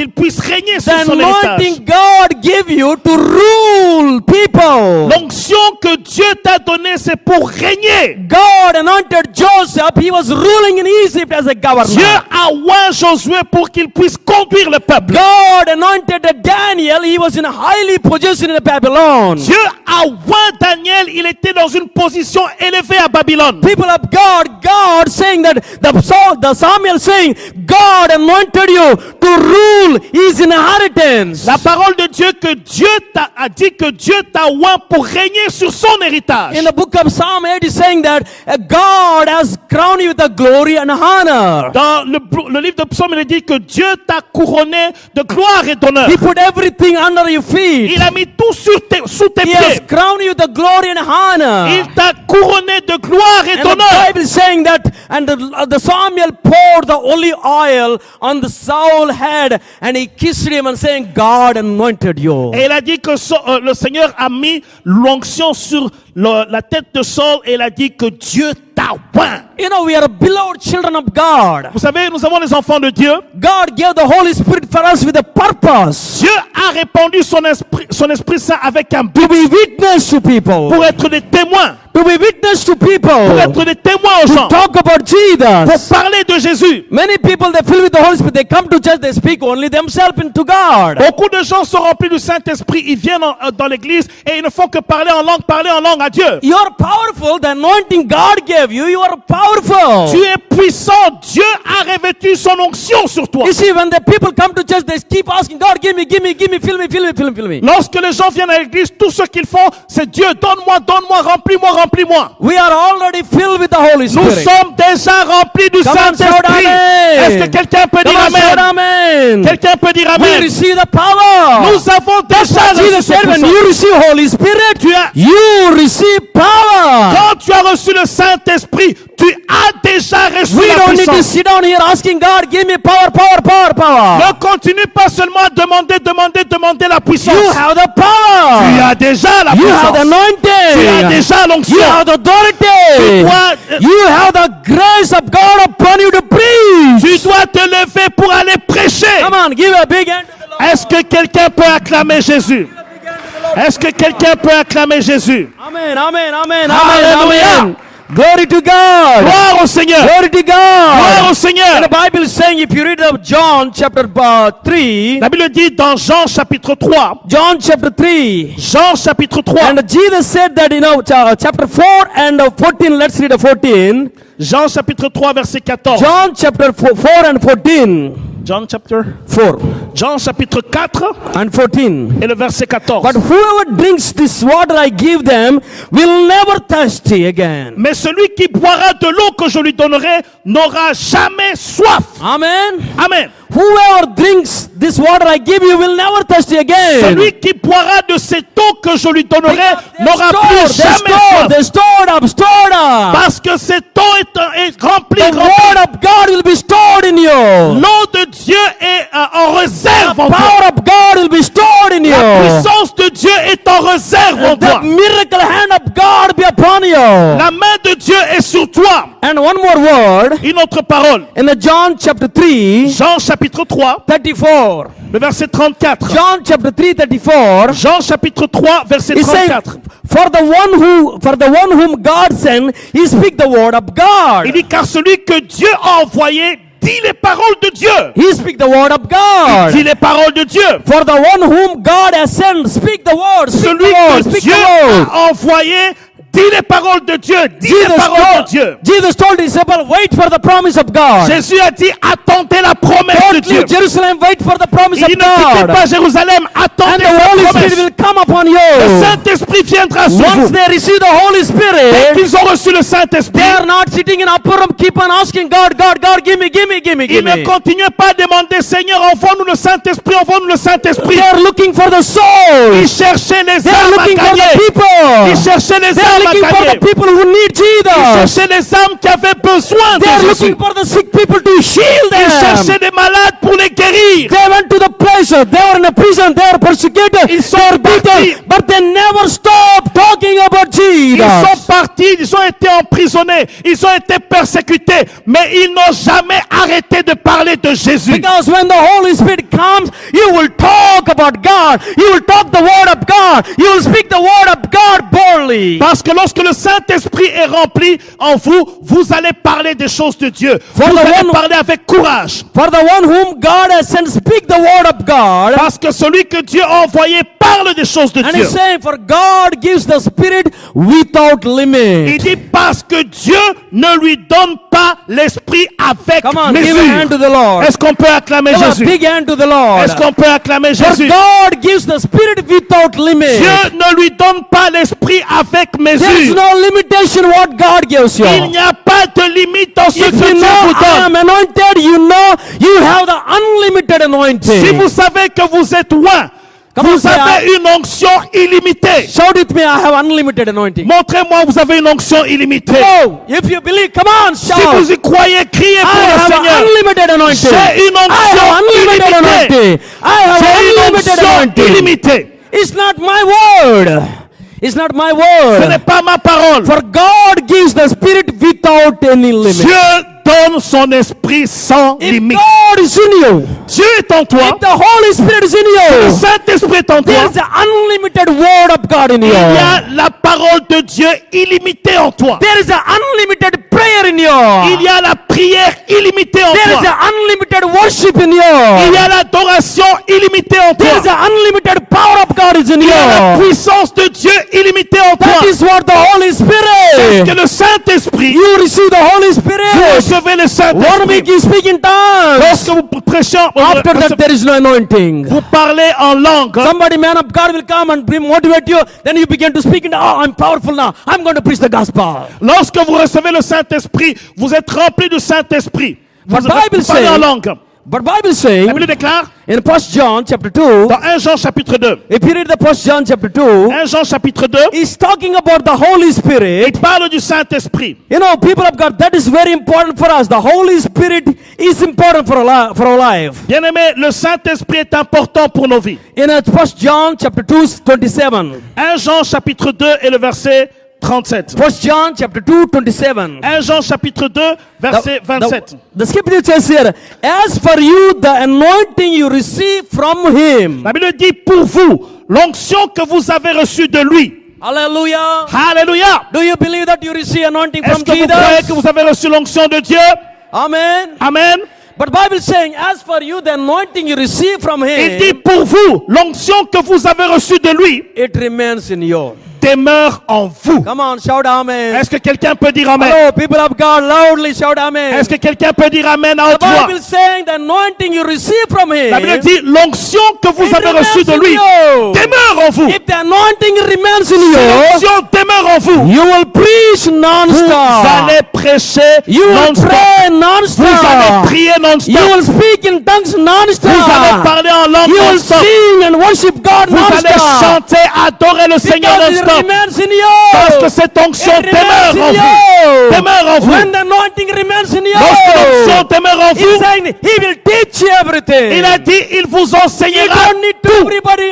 [SPEAKER 2] puisse régner sur
[SPEAKER 1] The
[SPEAKER 2] son héritage.
[SPEAKER 1] anointing God give you to rule people.
[SPEAKER 2] L'onction que Dieu t'a donnée, c'est pour régner.
[SPEAKER 1] God anointed Joseph. He was ruling in Egypt as a
[SPEAKER 2] Dieu
[SPEAKER 1] governor.
[SPEAKER 2] a oint Josué pour qu'il puisse conduire le peuple.
[SPEAKER 1] God anointed Daniel. He was in a highly position in Babylon.
[SPEAKER 2] Dieu a oint Daniel, il était dans une position élevée à Babylone.
[SPEAKER 1] People of God saying that the Samuel saying, God anointed you to rule his inheritance.
[SPEAKER 2] La parole de Dieu que Dieu a dit que Dieu t'a oint pour régner sur son héritage.
[SPEAKER 1] In the book of Psalm 8 is saying that God has crowned you with the glory and honor.
[SPEAKER 2] Dans le livre de Psaume, il dit que Dieu t'a couronné de gloire et d'honneur.
[SPEAKER 1] He put everything under your feet.
[SPEAKER 2] Il a mis tout sous tes
[SPEAKER 1] He has
[SPEAKER 2] pieds.
[SPEAKER 1] crowned you with the glory and honor.
[SPEAKER 2] Il t'a couronné de gloire et
[SPEAKER 1] And the
[SPEAKER 2] d'honneur.
[SPEAKER 1] Bible is saying that, and the Samuel poured the olive oil on the Saul's head, and he kissed him and saying, God anointed you.
[SPEAKER 2] Et il a dit que le Seigneur a mis l'onction sur la tête de Saul et il a dit que Dieu t'a oint.
[SPEAKER 1] You know, we are beloved children of God.
[SPEAKER 2] Vous savez, nous avons les enfants de Dieu.
[SPEAKER 1] God gave the Holy Spirit for us with a purpose.
[SPEAKER 2] Dieu a répandu son esprit Saint avec un but
[SPEAKER 1] To be witness to people.
[SPEAKER 2] pour être des témoins,
[SPEAKER 1] To be witness to people.
[SPEAKER 2] pour être des témoins aux
[SPEAKER 1] To
[SPEAKER 2] gens,
[SPEAKER 1] talk about
[SPEAKER 2] pour
[SPEAKER 1] Jesus.
[SPEAKER 2] parler de Jésus.
[SPEAKER 1] Many people, they fill with the Holy Spirit. They come to church, they speak only themselves into God.
[SPEAKER 2] Beaucoup de gens sont remplis du Saint-Esprit, ils viennent dans l'église et ils ne font que parler en langue à Dieu.
[SPEAKER 1] You are powerful. The anointing God gave you, you are powerful.
[SPEAKER 2] Tu es puissant, Dieu a revêtu son onction sur toi.
[SPEAKER 1] You see, when the people come to church, they keep asking God, give me, fill me.
[SPEAKER 2] Lorsque les gens viennent à l'église, tout ce qu'ils font, c'est Dieu, donne-moi, remplis-moi.
[SPEAKER 1] We are already filled with the Holy
[SPEAKER 2] Nous
[SPEAKER 1] Spirit.
[SPEAKER 2] sommes déjà remplis du
[SPEAKER 1] Come on, shout
[SPEAKER 2] Saint-Esprit.
[SPEAKER 1] amen.
[SPEAKER 2] Est-ce que quelqu'un peut
[SPEAKER 1] Come
[SPEAKER 2] dire
[SPEAKER 1] on, shout
[SPEAKER 2] amen?
[SPEAKER 1] amen.
[SPEAKER 2] Quelqu'un peut dire
[SPEAKER 1] We
[SPEAKER 2] amen?
[SPEAKER 1] receive the power.
[SPEAKER 2] Nous avons déjà reçu
[SPEAKER 1] Jesus
[SPEAKER 2] ce
[SPEAKER 1] said, when
[SPEAKER 2] puissance.
[SPEAKER 1] you receive Holy Spirit,
[SPEAKER 2] Tu as-
[SPEAKER 1] you receive power.
[SPEAKER 2] Quand tu as reçu le Saint-Esprit, tu as déjà reçu
[SPEAKER 1] We
[SPEAKER 2] la
[SPEAKER 1] don't need to
[SPEAKER 2] puissance.
[SPEAKER 1] sit down here asking God, give me power.
[SPEAKER 2] Ne continue pas seulement à demander la puissance.
[SPEAKER 1] You have the
[SPEAKER 2] Tu
[SPEAKER 1] power.
[SPEAKER 2] as déjà la
[SPEAKER 1] You have the
[SPEAKER 2] puissance. Tu as
[SPEAKER 1] anointing.
[SPEAKER 2] déjà l'onction.
[SPEAKER 1] You have the authority.
[SPEAKER 2] dois-
[SPEAKER 1] You have the grace of God upon you to preach.
[SPEAKER 2] Tu dois te lever pour aller prêcher.
[SPEAKER 1] Come on, give a big hand to the Lord.
[SPEAKER 2] Est-ce que quelqu'un peut acclamer Jésus? Est-ce que quelqu'un peut acclamer Jésus?
[SPEAKER 1] Amen.
[SPEAKER 2] Hallelujah.
[SPEAKER 1] Glory to God.
[SPEAKER 2] Gloire au Seigneur.
[SPEAKER 1] Glory to
[SPEAKER 2] Gloire au
[SPEAKER 1] God.
[SPEAKER 2] Seigneur.
[SPEAKER 1] And the Bible is saying, if you read of John chapter 3,
[SPEAKER 2] La Bible dit dans Jean chapitre 3,
[SPEAKER 1] John chapter 3,
[SPEAKER 2] Jean chapitre 3,
[SPEAKER 1] and Jesus said that, chapter 4 and 14, let's read 14.
[SPEAKER 2] Jean chapitre 3 verset 14.
[SPEAKER 1] John chapter 4 and 14.
[SPEAKER 2] Jean chapter
[SPEAKER 1] 4
[SPEAKER 2] Jean chapitre 4
[SPEAKER 1] and 14.
[SPEAKER 2] et le verset 14.
[SPEAKER 1] But whoever drinks this water I give them will never thirsty again.
[SPEAKER 2] Mais celui qui boira de l'eau que je lui donnerai n'aura jamais soif.
[SPEAKER 1] Amen.
[SPEAKER 2] Amen.
[SPEAKER 1] Whoever drinks this water I give you will never thirsty again.
[SPEAKER 2] Celui qui boira de cette eau que je lui donnerai
[SPEAKER 1] Because
[SPEAKER 2] n'aura plus jamais soif.
[SPEAKER 1] they're stored up.
[SPEAKER 2] Parce que cette eau est remplie.
[SPEAKER 1] The word of God will be stored in you.
[SPEAKER 2] L'eau de Dieu est en réserve
[SPEAKER 1] The
[SPEAKER 2] en toi.
[SPEAKER 1] power of God will be stored in
[SPEAKER 2] La
[SPEAKER 1] you.
[SPEAKER 2] puissance de Dieu est en réserve en
[SPEAKER 1] The
[SPEAKER 2] toi.
[SPEAKER 1] miracle hand of God be upon you.
[SPEAKER 2] La main de Dieu est sur toi.
[SPEAKER 1] And one more word
[SPEAKER 2] Une autre parole.
[SPEAKER 1] in the John chapter 3,
[SPEAKER 2] Jean chapitre 3,
[SPEAKER 1] 34.
[SPEAKER 2] le verset 34.
[SPEAKER 1] John chapter 3, 34.
[SPEAKER 2] Jean chapitre 3, verset
[SPEAKER 1] He said,
[SPEAKER 2] 34.
[SPEAKER 1] for the one whom God sent, he speak the word of God.
[SPEAKER 2] Il dit car celui que Dieu a envoyé dit les paroles de Dieu.
[SPEAKER 1] He speak the word of
[SPEAKER 2] Dit
[SPEAKER 1] God.
[SPEAKER 2] les paroles de Dieu.
[SPEAKER 1] For the one whom God has sent, speak the word. Speak
[SPEAKER 2] Celui
[SPEAKER 1] the word.
[SPEAKER 2] que
[SPEAKER 1] Speak
[SPEAKER 2] Dieu
[SPEAKER 1] the word.
[SPEAKER 2] a envoyé dit les paroles de Dieu. Dit les paroles de Dieu.
[SPEAKER 1] Jesus told his disciples, wait for the promise of God.
[SPEAKER 2] Jésus a dit attendez la promesse de
[SPEAKER 1] Don't
[SPEAKER 2] Dieu.
[SPEAKER 1] leave Jerusalem, wait for the promise
[SPEAKER 2] Il
[SPEAKER 1] of
[SPEAKER 2] dit ne quittez
[SPEAKER 1] God.
[SPEAKER 2] pas Jérusalem,
[SPEAKER 1] And
[SPEAKER 2] attendez
[SPEAKER 1] the
[SPEAKER 2] la
[SPEAKER 1] Holy Spirit
[SPEAKER 2] promesse.
[SPEAKER 1] will come upon
[SPEAKER 2] Le
[SPEAKER 1] you.
[SPEAKER 2] Saint-Esprit viendra sur
[SPEAKER 1] Once
[SPEAKER 2] vous.
[SPEAKER 1] they receive the Holy
[SPEAKER 2] Dès
[SPEAKER 1] Spirit,
[SPEAKER 2] qu'ils ont reçu le Saint-Esprit,
[SPEAKER 1] they are not sitting in upper room, keep on asking God, give me.
[SPEAKER 2] ils ne continuent pas à demander Seigneur, envoie-nous le Saint-Esprit, envoie-nous le Saint-Esprit.
[SPEAKER 1] They are looking for the
[SPEAKER 2] Ils
[SPEAKER 1] souls.
[SPEAKER 2] cherchaient les
[SPEAKER 1] They are
[SPEAKER 2] âmes à
[SPEAKER 1] looking for the
[SPEAKER 2] gagner.
[SPEAKER 1] people.
[SPEAKER 2] Ils cherchaient les
[SPEAKER 1] They are
[SPEAKER 2] âmes à
[SPEAKER 1] looking for
[SPEAKER 2] gagner.
[SPEAKER 1] the people who need
[SPEAKER 2] Ils
[SPEAKER 1] Jesus.
[SPEAKER 2] cherchaient les âmes qui avaient besoin de
[SPEAKER 1] They are
[SPEAKER 2] Jésus.
[SPEAKER 1] looking for the sick people to heal
[SPEAKER 2] Ils
[SPEAKER 1] them.
[SPEAKER 2] cherchaient des malades pour les guérir.
[SPEAKER 1] They went to the place, they were in a prison, they were persecuted,
[SPEAKER 2] Ils sont
[SPEAKER 1] they were beaten,
[SPEAKER 2] partis.
[SPEAKER 1] but they never stopped talking about
[SPEAKER 2] Ils sont
[SPEAKER 1] Jesus.
[SPEAKER 2] partis, ils ont été emprisonnés, ils ont été persécutés, mais ils n'ont jamais arrêté de parler de Jésus.
[SPEAKER 1] Because when the Holy Spirit comes, you will talk about God, you will talk the word of God, you will speak the word of God boldly.
[SPEAKER 2] Parce que lorsque le Saint-Esprit est rempli en vous, vous allez parler des choses de Dieu.
[SPEAKER 1] For
[SPEAKER 2] Vous
[SPEAKER 1] the
[SPEAKER 2] allez
[SPEAKER 1] one-
[SPEAKER 2] parler avec courage.
[SPEAKER 1] For the one whom God has sent, speak the word of God.
[SPEAKER 2] Parce que celui que Dieu a envoyé parle des choses de
[SPEAKER 1] And
[SPEAKER 2] Dieu.
[SPEAKER 1] he's saying, for God gives the Spirit without
[SPEAKER 2] Il
[SPEAKER 1] limit.
[SPEAKER 2] dit parce que Dieu ne lui donne pas l'esprit avec
[SPEAKER 1] Come on, give a
[SPEAKER 2] mesure.
[SPEAKER 1] hand to the Lord.
[SPEAKER 2] Est-ce qu'on peut acclamer
[SPEAKER 1] Give a
[SPEAKER 2] Jésus?
[SPEAKER 1] big hand to the Lord.
[SPEAKER 2] Est-ce qu'on peut acclamer
[SPEAKER 1] For
[SPEAKER 2] Jésus?
[SPEAKER 1] God gives the Spirit without limit.
[SPEAKER 2] Dieu ne lui donne pas l'esprit avec
[SPEAKER 1] There is
[SPEAKER 2] mesure.
[SPEAKER 1] no limitation what God gives you.
[SPEAKER 2] Il n'y a pas de limite dans ce
[SPEAKER 1] If
[SPEAKER 2] que
[SPEAKER 1] you
[SPEAKER 2] Dieu
[SPEAKER 1] know
[SPEAKER 2] vous
[SPEAKER 1] I
[SPEAKER 2] donne.
[SPEAKER 1] am anointed, you know you have the unlimited anointing.
[SPEAKER 2] Si vous savez que vous êtes loin,
[SPEAKER 1] Come on,
[SPEAKER 2] vous
[SPEAKER 1] say,
[SPEAKER 2] avez une onction illimitée.
[SPEAKER 1] Shout it me, I have unlimited anointing.
[SPEAKER 2] Montrez-moi, vous avez une onction illimitée.
[SPEAKER 1] Oh, if you believe, come on,
[SPEAKER 2] Si
[SPEAKER 1] shout.
[SPEAKER 2] vous y croyez, criez
[SPEAKER 1] I
[SPEAKER 2] pour le
[SPEAKER 1] have
[SPEAKER 2] Seigneur.
[SPEAKER 1] unlimited anointing.
[SPEAKER 2] J'ai une
[SPEAKER 1] I
[SPEAKER 2] onction
[SPEAKER 1] have unlimited
[SPEAKER 2] illimitée.
[SPEAKER 1] anointing. I have
[SPEAKER 2] J'ai une
[SPEAKER 1] unlimited
[SPEAKER 2] onction
[SPEAKER 1] anointing.
[SPEAKER 2] illimitée.
[SPEAKER 1] It's not my word. It's not my
[SPEAKER 2] Ce n'est
[SPEAKER 1] word.
[SPEAKER 2] pas ma parole.
[SPEAKER 1] For God gives the Spirit without any limit.
[SPEAKER 2] Dieu donne son esprit sans
[SPEAKER 1] If
[SPEAKER 2] limite.
[SPEAKER 1] God is in you,
[SPEAKER 2] Dieu est en toi.
[SPEAKER 1] if the Holy Spirit is in
[SPEAKER 2] Le
[SPEAKER 1] you,
[SPEAKER 2] Saint-Esprit est en
[SPEAKER 1] there
[SPEAKER 2] toi.
[SPEAKER 1] is the unlimited word of God in
[SPEAKER 2] Il y
[SPEAKER 1] you.
[SPEAKER 2] a la parole de Dieu illimitée en toi.
[SPEAKER 1] There is an unlimited prayer in
[SPEAKER 2] Il
[SPEAKER 1] you.
[SPEAKER 2] y a la prière illimitée en
[SPEAKER 1] There is
[SPEAKER 2] toi.
[SPEAKER 1] an unlimited worship in
[SPEAKER 2] Il y
[SPEAKER 1] you.
[SPEAKER 2] a l'adoration illimitée en
[SPEAKER 1] There is
[SPEAKER 2] toi.
[SPEAKER 1] an unlimited power of God is in
[SPEAKER 2] Il y a la
[SPEAKER 1] you.
[SPEAKER 2] puissance de Dieu illimitée en
[SPEAKER 1] That
[SPEAKER 2] toi.
[SPEAKER 1] is what the Holy
[SPEAKER 2] Parce que
[SPEAKER 1] Spirit.
[SPEAKER 2] le Saint-Esprit,
[SPEAKER 1] You receive the Holy
[SPEAKER 2] vous
[SPEAKER 1] Spirit.
[SPEAKER 2] recevez le
[SPEAKER 1] One
[SPEAKER 2] Saint-Esprit.
[SPEAKER 1] week you speak in
[SPEAKER 2] Lorsque
[SPEAKER 1] tongues.
[SPEAKER 2] vous prêchez,
[SPEAKER 1] After that there is no anointing.
[SPEAKER 2] vous parlez en langue.
[SPEAKER 1] Somebody, man of God, will come and motivate you. Then you begin to speak in, oh, I'm powerful now. I'm going to preach the gospel.
[SPEAKER 2] Lorsque vous recevez le Saint-Esprit, vous êtes rempli du Saint-Esprit. Vous
[SPEAKER 1] But Bible
[SPEAKER 2] parlez en
[SPEAKER 1] says-
[SPEAKER 2] langue.
[SPEAKER 1] But Bible
[SPEAKER 2] La
[SPEAKER 1] saying
[SPEAKER 2] Bible déclare
[SPEAKER 1] in 1 John chapter 2,
[SPEAKER 2] dans 1 Jean chapitre 2.
[SPEAKER 1] if you read the 1 John chapter 2,
[SPEAKER 2] 1 Jean chapitre 2,
[SPEAKER 1] he's talking about the Holy Spirit.
[SPEAKER 2] il parle du Saint-Esprit.
[SPEAKER 1] You know, people of God, that is very important for us. The Holy Spirit is important for our life.
[SPEAKER 2] Bien-aimé, le Saint-Esprit est important pour nos vies.
[SPEAKER 1] In 1 John chapter 2, 27.
[SPEAKER 2] 1 Jean chapitre 2 et le verset 37.
[SPEAKER 1] 1 John chapter 2, 27.
[SPEAKER 2] 1 Jean chapitre 2, verset 27.
[SPEAKER 1] The scripture says here, as for you, the anointing you receive from him.
[SPEAKER 2] La Bible dit pour vous, l'onction que vous avez reçue de lui.
[SPEAKER 1] Hallelujah.
[SPEAKER 2] Alléluia.
[SPEAKER 1] Do you believe that you receive anointing
[SPEAKER 2] Est-ce
[SPEAKER 1] from
[SPEAKER 2] que vous croyez que
[SPEAKER 1] Jesus?
[SPEAKER 2] vous avez reçu l'onction de Dieu?
[SPEAKER 1] Amen.
[SPEAKER 2] Amen.
[SPEAKER 1] But Bible is saying, as for you, the anointing you receive from
[SPEAKER 2] Il dit
[SPEAKER 1] him,
[SPEAKER 2] pour vous, l'onction que vous avez reçue de lui
[SPEAKER 1] it remains in you.
[SPEAKER 2] demeure en vous.
[SPEAKER 1] Come on, shout amen.
[SPEAKER 2] Est-ce que quelqu'un peut dire amen?
[SPEAKER 1] Hello, people of God, loudly shout amen.
[SPEAKER 2] Est-ce que quelqu'un peut dire amen à
[SPEAKER 1] The
[SPEAKER 2] haute voix?
[SPEAKER 1] Bible is saying the anointing you receive from
[SPEAKER 2] La Bible
[SPEAKER 1] him,
[SPEAKER 2] dit l'onction que vous
[SPEAKER 1] it
[SPEAKER 2] avez reçue de
[SPEAKER 1] remains
[SPEAKER 2] lui
[SPEAKER 1] in you.
[SPEAKER 2] demeure en vous.
[SPEAKER 1] If the anointing remains in
[SPEAKER 2] Si
[SPEAKER 1] you,
[SPEAKER 2] l'onction demeure en vous,
[SPEAKER 1] you will preach
[SPEAKER 2] vous
[SPEAKER 1] non-stop.
[SPEAKER 2] allez prêcher
[SPEAKER 1] You will
[SPEAKER 2] non-stop.
[SPEAKER 1] pray
[SPEAKER 2] Vous allez
[SPEAKER 1] non-stop.
[SPEAKER 2] prier
[SPEAKER 1] You
[SPEAKER 2] non-stop.
[SPEAKER 1] will speak in tongues
[SPEAKER 2] Vous allez
[SPEAKER 1] non-stop.
[SPEAKER 2] parler en langue
[SPEAKER 1] You will
[SPEAKER 2] non-stop.
[SPEAKER 1] sing and worship God
[SPEAKER 2] Vous allez
[SPEAKER 1] non-stop.
[SPEAKER 2] chanter, adorer le Seigneur
[SPEAKER 1] Because it
[SPEAKER 2] non-stop.
[SPEAKER 1] remains in
[SPEAKER 2] Parce que
[SPEAKER 1] you.
[SPEAKER 2] cette onction
[SPEAKER 1] It remains
[SPEAKER 2] demeure en
[SPEAKER 1] in
[SPEAKER 2] vous.
[SPEAKER 1] you.
[SPEAKER 2] Demeure en vous.
[SPEAKER 1] When the anointing remains in
[SPEAKER 2] Lorsque l'onction
[SPEAKER 1] you,
[SPEAKER 2] demeure en
[SPEAKER 1] he's
[SPEAKER 2] vous,
[SPEAKER 1] saying he will teach you everything.
[SPEAKER 2] il a dit, il vous
[SPEAKER 1] You
[SPEAKER 2] enseignera
[SPEAKER 1] don't need to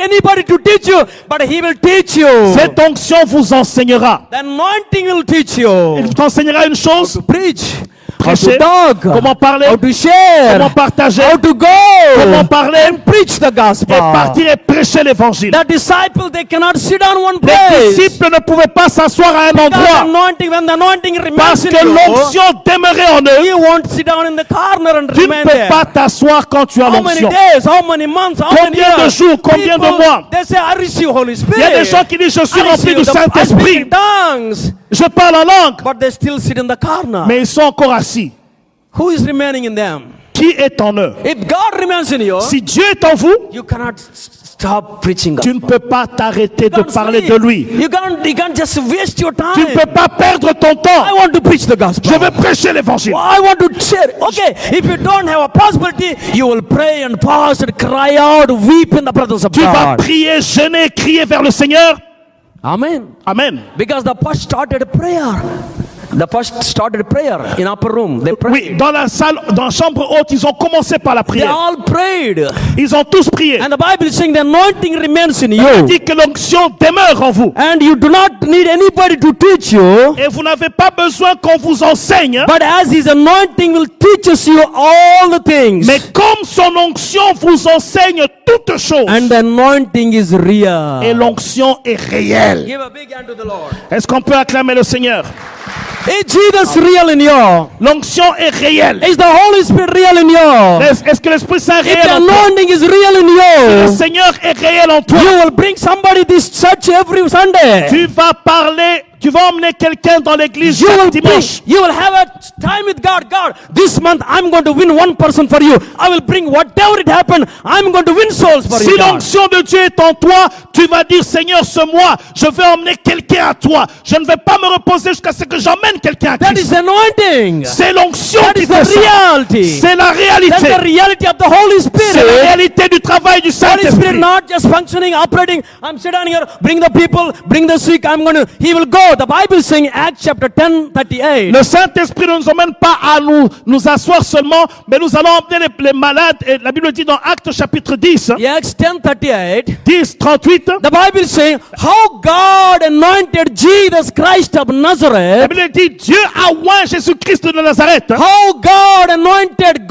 [SPEAKER 1] anybody to teach you, but he will teach you.
[SPEAKER 2] Cette onction vous enseignera.
[SPEAKER 1] The anointing will teach
[SPEAKER 2] Il
[SPEAKER 1] you.
[SPEAKER 2] vous enseignera une chose,
[SPEAKER 1] To preach, how
[SPEAKER 2] prêcher,
[SPEAKER 1] to talk,
[SPEAKER 2] comment parler,
[SPEAKER 1] how to share,
[SPEAKER 2] comment partager,
[SPEAKER 1] how to go,
[SPEAKER 2] comment parler,
[SPEAKER 1] and preach the gospel.
[SPEAKER 2] et partir et prêcher l'évangile.
[SPEAKER 1] The disciples, they cannot sit down one
[SPEAKER 2] Les
[SPEAKER 1] place.
[SPEAKER 2] disciples ne pouvaient pas s'asseoir à un
[SPEAKER 1] Because
[SPEAKER 2] endroit
[SPEAKER 1] when the anointing remains
[SPEAKER 2] parce
[SPEAKER 1] in
[SPEAKER 2] que
[SPEAKER 1] you,
[SPEAKER 2] l'onction demeurait en eux.
[SPEAKER 1] you won't sit down in the corner and
[SPEAKER 2] Tu ne
[SPEAKER 1] remain
[SPEAKER 2] peux
[SPEAKER 1] there.
[SPEAKER 2] pas t'asseoir quand tu as
[SPEAKER 1] How many
[SPEAKER 2] l'onction.
[SPEAKER 1] days, how many months, how many
[SPEAKER 2] Combien de
[SPEAKER 1] years?
[SPEAKER 2] jours, combien de
[SPEAKER 1] People,
[SPEAKER 2] mois?
[SPEAKER 1] they say, I receive Holy Spirit.
[SPEAKER 2] Il y a des gens qui disent, je suis
[SPEAKER 1] I
[SPEAKER 2] rempli
[SPEAKER 1] receive
[SPEAKER 2] du
[SPEAKER 1] I speak
[SPEAKER 2] Saint-Esprit,
[SPEAKER 1] in tongues.
[SPEAKER 2] je parle en langue,
[SPEAKER 1] But they still sit in the corner.
[SPEAKER 2] mais ils sont encore assis.
[SPEAKER 1] Who is remaining in them?
[SPEAKER 2] Qui est en eux?
[SPEAKER 1] If God remains in you,
[SPEAKER 2] Si Dieu est en vous,
[SPEAKER 1] you cannot stop preaching God.
[SPEAKER 2] tu ne peux pas t'arrêter
[SPEAKER 1] You
[SPEAKER 2] de
[SPEAKER 1] can't
[SPEAKER 2] parler
[SPEAKER 1] sleep.
[SPEAKER 2] de lui.
[SPEAKER 1] You can't just waste your time.
[SPEAKER 2] Tu ne peux pas perdre ton temps.
[SPEAKER 1] I want to preach the gospel.
[SPEAKER 2] Je veux prêcher l'évangile.
[SPEAKER 1] I want to share. Okay, if you don't have a possibility, you will pray and fast and cry out, weep in the presence of
[SPEAKER 2] Tu vas
[SPEAKER 1] God.
[SPEAKER 2] prier, jeûner, crier vers le Seigneur.
[SPEAKER 1] Amen.
[SPEAKER 2] Amen.
[SPEAKER 1] Because the first started prayer. The first started prayer in upper room. They prayed.
[SPEAKER 2] Oui, dans la salle, dans la chambre haute, ils ont commencé par la
[SPEAKER 1] They
[SPEAKER 2] prière.
[SPEAKER 1] all prayed.
[SPEAKER 2] Ils ont tous prié.
[SPEAKER 1] And the Bible is saying the anointing remains in
[SPEAKER 2] Il
[SPEAKER 1] you.
[SPEAKER 2] dit que l'onction demeure en vous.
[SPEAKER 1] And you do not need anybody to teach you.
[SPEAKER 2] Et vous n'avez pas besoin qu'on vous enseigne.
[SPEAKER 1] But as his anointing will teach us you all the things.
[SPEAKER 2] Mais comme son onction vous enseigne toutes choses.
[SPEAKER 1] And the anointing is
[SPEAKER 2] Et
[SPEAKER 1] real.
[SPEAKER 2] l'onction est réelle.
[SPEAKER 1] Give a big hand to the Lord.
[SPEAKER 2] Est-ce qu'on peut acclamer le Seigneur?
[SPEAKER 1] Is Jesus real in you?
[SPEAKER 2] L'onction est réelle.
[SPEAKER 1] Is the Holy Spirit real in you?
[SPEAKER 2] Est-ce que l'Esprit Saint est
[SPEAKER 1] If the
[SPEAKER 2] réel en toi?
[SPEAKER 1] anointing is real in
[SPEAKER 2] Le
[SPEAKER 1] you,
[SPEAKER 2] Seigneur est réel en toi.
[SPEAKER 1] you will bring somebody this church every Sunday.
[SPEAKER 2] Tu vas parler, tu vas emmener quelqu'un dans l'église
[SPEAKER 1] You will
[SPEAKER 2] chaque
[SPEAKER 1] bring,
[SPEAKER 2] dimanche.
[SPEAKER 1] you will have a time with God. God, this month I'm going to win one person for you. I will bring whatever it happened. I'm going to win souls for
[SPEAKER 2] Si
[SPEAKER 1] you. God.
[SPEAKER 2] l'onction de Dieu est en toi, tu vas dire, Seigneur, ce mois, je vais emmener quelqu'un à toi. Je ne vais pas me reposer jusqu'à ce que j'emmène quelqu'un à
[SPEAKER 1] That
[SPEAKER 2] Christ.
[SPEAKER 1] is anointing.
[SPEAKER 2] C'est l'onction
[SPEAKER 1] That
[SPEAKER 2] qui
[SPEAKER 1] is
[SPEAKER 2] fait
[SPEAKER 1] the
[SPEAKER 2] ça.
[SPEAKER 1] reality.
[SPEAKER 2] C'est la
[SPEAKER 1] That's
[SPEAKER 2] réalité.
[SPEAKER 1] the reality of the Holy
[SPEAKER 2] C'est la
[SPEAKER 1] Spirit.
[SPEAKER 2] réalité du travail du
[SPEAKER 1] Holy Spirit
[SPEAKER 2] Saint-Esprit.
[SPEAKER 1] not just functioning, operating. I'm sitting here, bring the people, bring the sick. He will go. the Bible is saying, Acts chapter 10:38.
[SPEAKER 2] Le Saint-Esprit ne nous emmène pas à nous asseoir seulement, mais nous allons emmener les malades. Et la Bible dit dans Actes chapitre 10,
[SPEAKER 1] Acts 10:38.
[SPEAKER 2] 10:38,
[SPEAKER 1] The Bible is saying, how God anointed Jesus Christ of
[SPEAKER 2] la
[SPEAKER 1] Nazareth.
[SPEAKER 2] Bible dit Dieu a oint Jésus-Christ de Nazareth.
[SPEAKER 1] How God anointed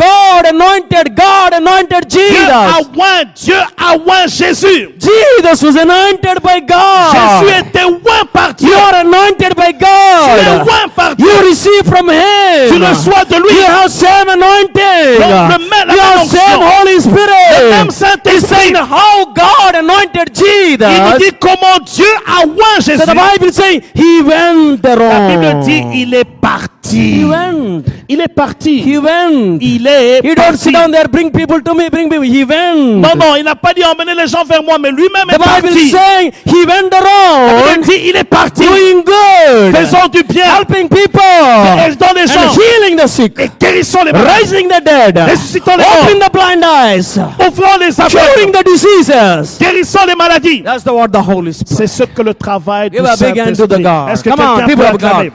[SPEAKER 2] Dieu a oint Jésus.
[SPEAKER 1] Jesus was anointed by God.
[SPEAKER 2] Jésus était oint par Dieu.
[SPEAKER 1] You are anointed by
[SPEAKER 2] Tu es
[SPEAKER 1] God.
[SPEAKER 2] oint par Dieu.
[SPEAKER 1] You receive from
[SPEAKER 2] Tu
[SPEAKER 1] Him.
[SPEAKER 2] reçois de lui
[SPEAKER 1] You have same anointing.
[SPEAKER 2] Donc, la
[SPEAKER 1] You have
[SPEAKER 2] même
[SPEAKER 1] same
[SPEAKER 2] onction.
[SPEAKER 1] Holy
[SPEAKER 2] le
[SPEAKER 1] Spirit.
[SPEAKER 2] même
[SPEAKER 1] He's
[SPEAKER 2] Saint-Esprit.
[SPEAKER 1] saying how God anointed
[SPEAKER 2] Il nous
[SPEAKER 1] Jesus.
[SPEAKER 2] dit comment Dieu a oint Jésus.
[SPEAKER 1] So the Bible is saying He went
[SPEAKER 2] La Bible
[SPEAKER 1] around.
[SPEAKER 2] dit il est parti.
[SPEAKER 1] He went.
[SPEAKER 2] Il est parti.
[SPEAKER 1] He went.
[SPEAKER 2] Il est
[SPEAKER 1] He don't
[SPEAKER 2] parti.
[SPEAKER 1] sit down there, bring people to me, bring people. He went.
[SPEAKER 2] Non, non, il n'a pas dit emmener les gens vers moi, mais lui-même
[SPEAKER 1] The
[SPEAKER 2] est
[SPEAKER 1] Bible is
[SPEAKER 2] parti.
[SPEAKER 1] saying He went
[SPEAKER 2] Il
[SPEAKER 1] around,
[SPEAKER 2] dit il est parti.
[SPEAKER 1] doing good,
[SPEAKER 2] Faisons du bien.
[SPEAKER 1] helping people,
[SPEAKER 2] Aidons les gens.
[SPEAKER 1] and healing the sick,
[SPEAKER 2] Et guérissons les malades.
[SPEAKER 1] raising the dead,
[SPEAKER 2] Ressuscitons les morts.
[SPEAKER 1] opening the blind eyes,
[SPEAKER 2] Ouvrons les
[SPEAKER 1] curing
[SPEAKER 2] aveugles.
[SPEAKER 1] the diseases.
[SPEAKER 2] Guérissons les maladies.
[SPEAKER 1] That's the word, the Holy Spirit.
[SPEAKER 2] C'est ce que le travail du
[SPEAKER 1] Give a big hand to the
[SPEAKER 2] Saint-Esprit.
[SPEAKER 1] God.
[SPEAKER 2] Est-ce que
[SPEAKER 1] Come on,
[SPEAKER 2] quelqu'un
[SPEAKER 1] people
[SPEAKER 2] peut
[SPEAKER 1] of God.
[SPEAKER 2] acclamer?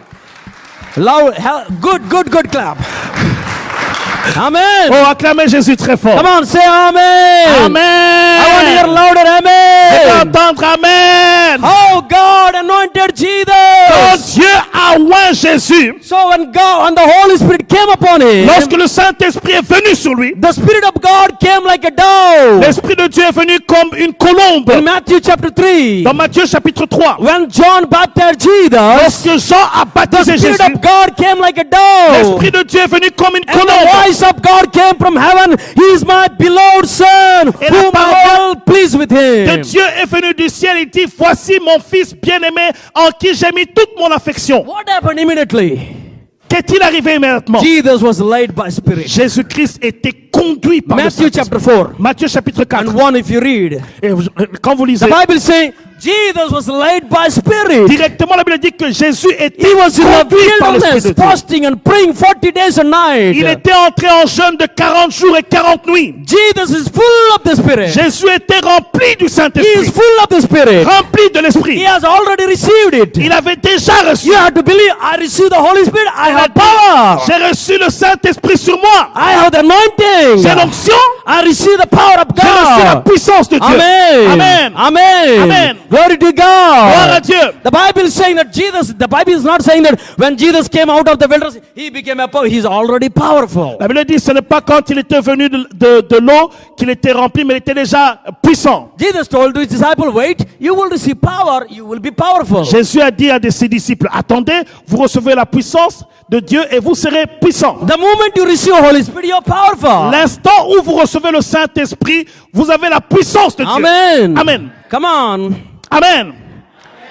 [SPEAKER 1] Loud, good clap. Amen.
[SPEAKER 2] Oh, acclamez Jésus très fort.
[SPEAKER 1] Come on, say Amen.
[SPEAKER 2] Amen.
[SPEAKER 1] I want to hear louder,
[SPEAKER 2] Je veux
[SPEAKER 1] Amen.
[SPEAKER 2] entendre Amen.
[SPEAKER 1] Oh, God anointed
[SPEAKER 2] Quand
[SPEAKER 1] Jesus.
[SPEAKER 2] Dieu a oint Jésus,
[SPEAKER 1] So when the Holy Spirit came upon him,
[SPEAKER 2] lorsque le Saint-Esprit est venu sur lui,
[SPEAKER 1] the Spirit of God came like a dove.
[SPEAKER 2] l'Esprit de Dieu est venu comme une colombe.
[SPEAKER 1] In Matthew chapter 3,
[SPEAKER 2] Dans Matthieu chapitre 3,
[SPEAKER 1] when John baptized Jesus,
[SPEAKER 2] lorsque Jean a
[SPEAKER 1] the
[SPEAKER 2] baptisé
[SPEAKER 1] Spirit
[SPEAKER 2] Jésus,
[SPEAKER 1] of God came like a dove.
[SPEAKER 2] l'Esprit de Dieu est venu comme une
[SPEAKER 1] And the
[SPEAKER 2] colombe.
[SPEAKER 1] voice of God came from heaven. He is my beloved son,
[SPEAKER 2] Et la
[SPEAKER 1] whom I
[SPEAKER 2] parole
[SPEAKER 1] well pleased with
[SPEAKER 2] Que
[SPEAKER 1] him.
[SPEAKER 2] Dieu est venu du ciel, il dit, voici mon fils bien-aimé en qui j'ai mis toute mon affection.
[SPEAKER 1] What happened immediately?
[SPEAKER 2] Qu'est-il arrivé immédiatement?
[SPEAKER 1] Jesus was led by Spirit.
[SPEAKER 2] Jésus-Christ était conduit par le
[SPEAKER 1] Matthew
[SPEAKER 2] Saint-Esprit.
[SPEAKER 1] chapter 4
[SPEAKER 2] Matthieu chapitre 4.
[SPEAKER 1] and 1 if you read.
[SPEAKER 2] Et quand vous
[SPEAKER 1] The
[SPEAKER 2] lisez,
[SPEAKER 1] Bible says Jesus was led by Spirit.
[SPEAKER 2] directement la Bible dit que Jésus était
[SPEAKER 1] He was in the
[SPEAKER 2] conduit par l'Esprit
[SPEAKER 1] wilderness
[SPEAKER 2] de Dieu.
[SPEAKER 1] fasting and praying 40 days and
[SPEAKER 2] Il
[SPEAKER 1] nights.
[SPEAKER 2] était entré en jeûne de 40 jours et 40 nuits.
[SPEAKER 1] Jesus is full of the Spirit.
[SPEAKER 2] Jésus était rempli du
[SPEAKER 1] He is
[SPEAKER 2] Saint-Esprit.
[SPEAKER 1] full of the Spirit.
[SPEAKER 2] Rempli de
[SPEAKER 1] He
[SPEAKER 2] l'Esprit.
[SPEAKER 1] has already received it.
[SPEAKER 2] Il avait déjà reçu.
[SPEAKER 1] You have to believe, I receive the Holy Spirit, I have power.
[SPEAKER 2] J'ai reçu le Saint-Esprit sur moi.
[SPEAKER 1] I have the anointing.
[SPEAKER 2] J'ai l'onction.
[SPEAKER 1] I receive the power of
[SPEAKER 2] J'ai reçu la
[SPEAKER 1] God.
[SPEAKER 2] puissance de Dieu.
[SPEAKER 1] Amen.
[SPEAKER 2] Amen.
[SPEAKER 1] Amen.
[SPEAKER 2] Amen.
[SPEAKER 1] Glory to
[SPEAKER 2] Gloire à
[SPEAKER 1] God.
[SPEAKER 2] Dieu.
[SPEAKER 1] The Bible is saying that the Bible is not saying that when Jesus came out of the wilderness, he became a power. He's already powerful.
[SPEAKER 2] La Bible dit ce n'est pas quand il était venu de l'eau qu'il était rempli, mais il était déjà puissant.
[SPEAKER 1] Jesus told to his disciples, wait, you will receive power, you will be powerful.
[SPEAKER 2] Jésus a dit à ses disciples, attendez, vous recevez la puissance de Dieu et vous serez puissants.
[SPEAKER 1] The moment you receive Holy Spirit, you're powerful.
[SPEAKER 2] L'instant où vous recevez le Saint-Esprit, vous avez la puissance de Dieu.
[SPEAKER 1] Amen.
[SPEAKER 2] Amen.
[SPEAKER 1] Come on.
[SPEAKER 2] Amen.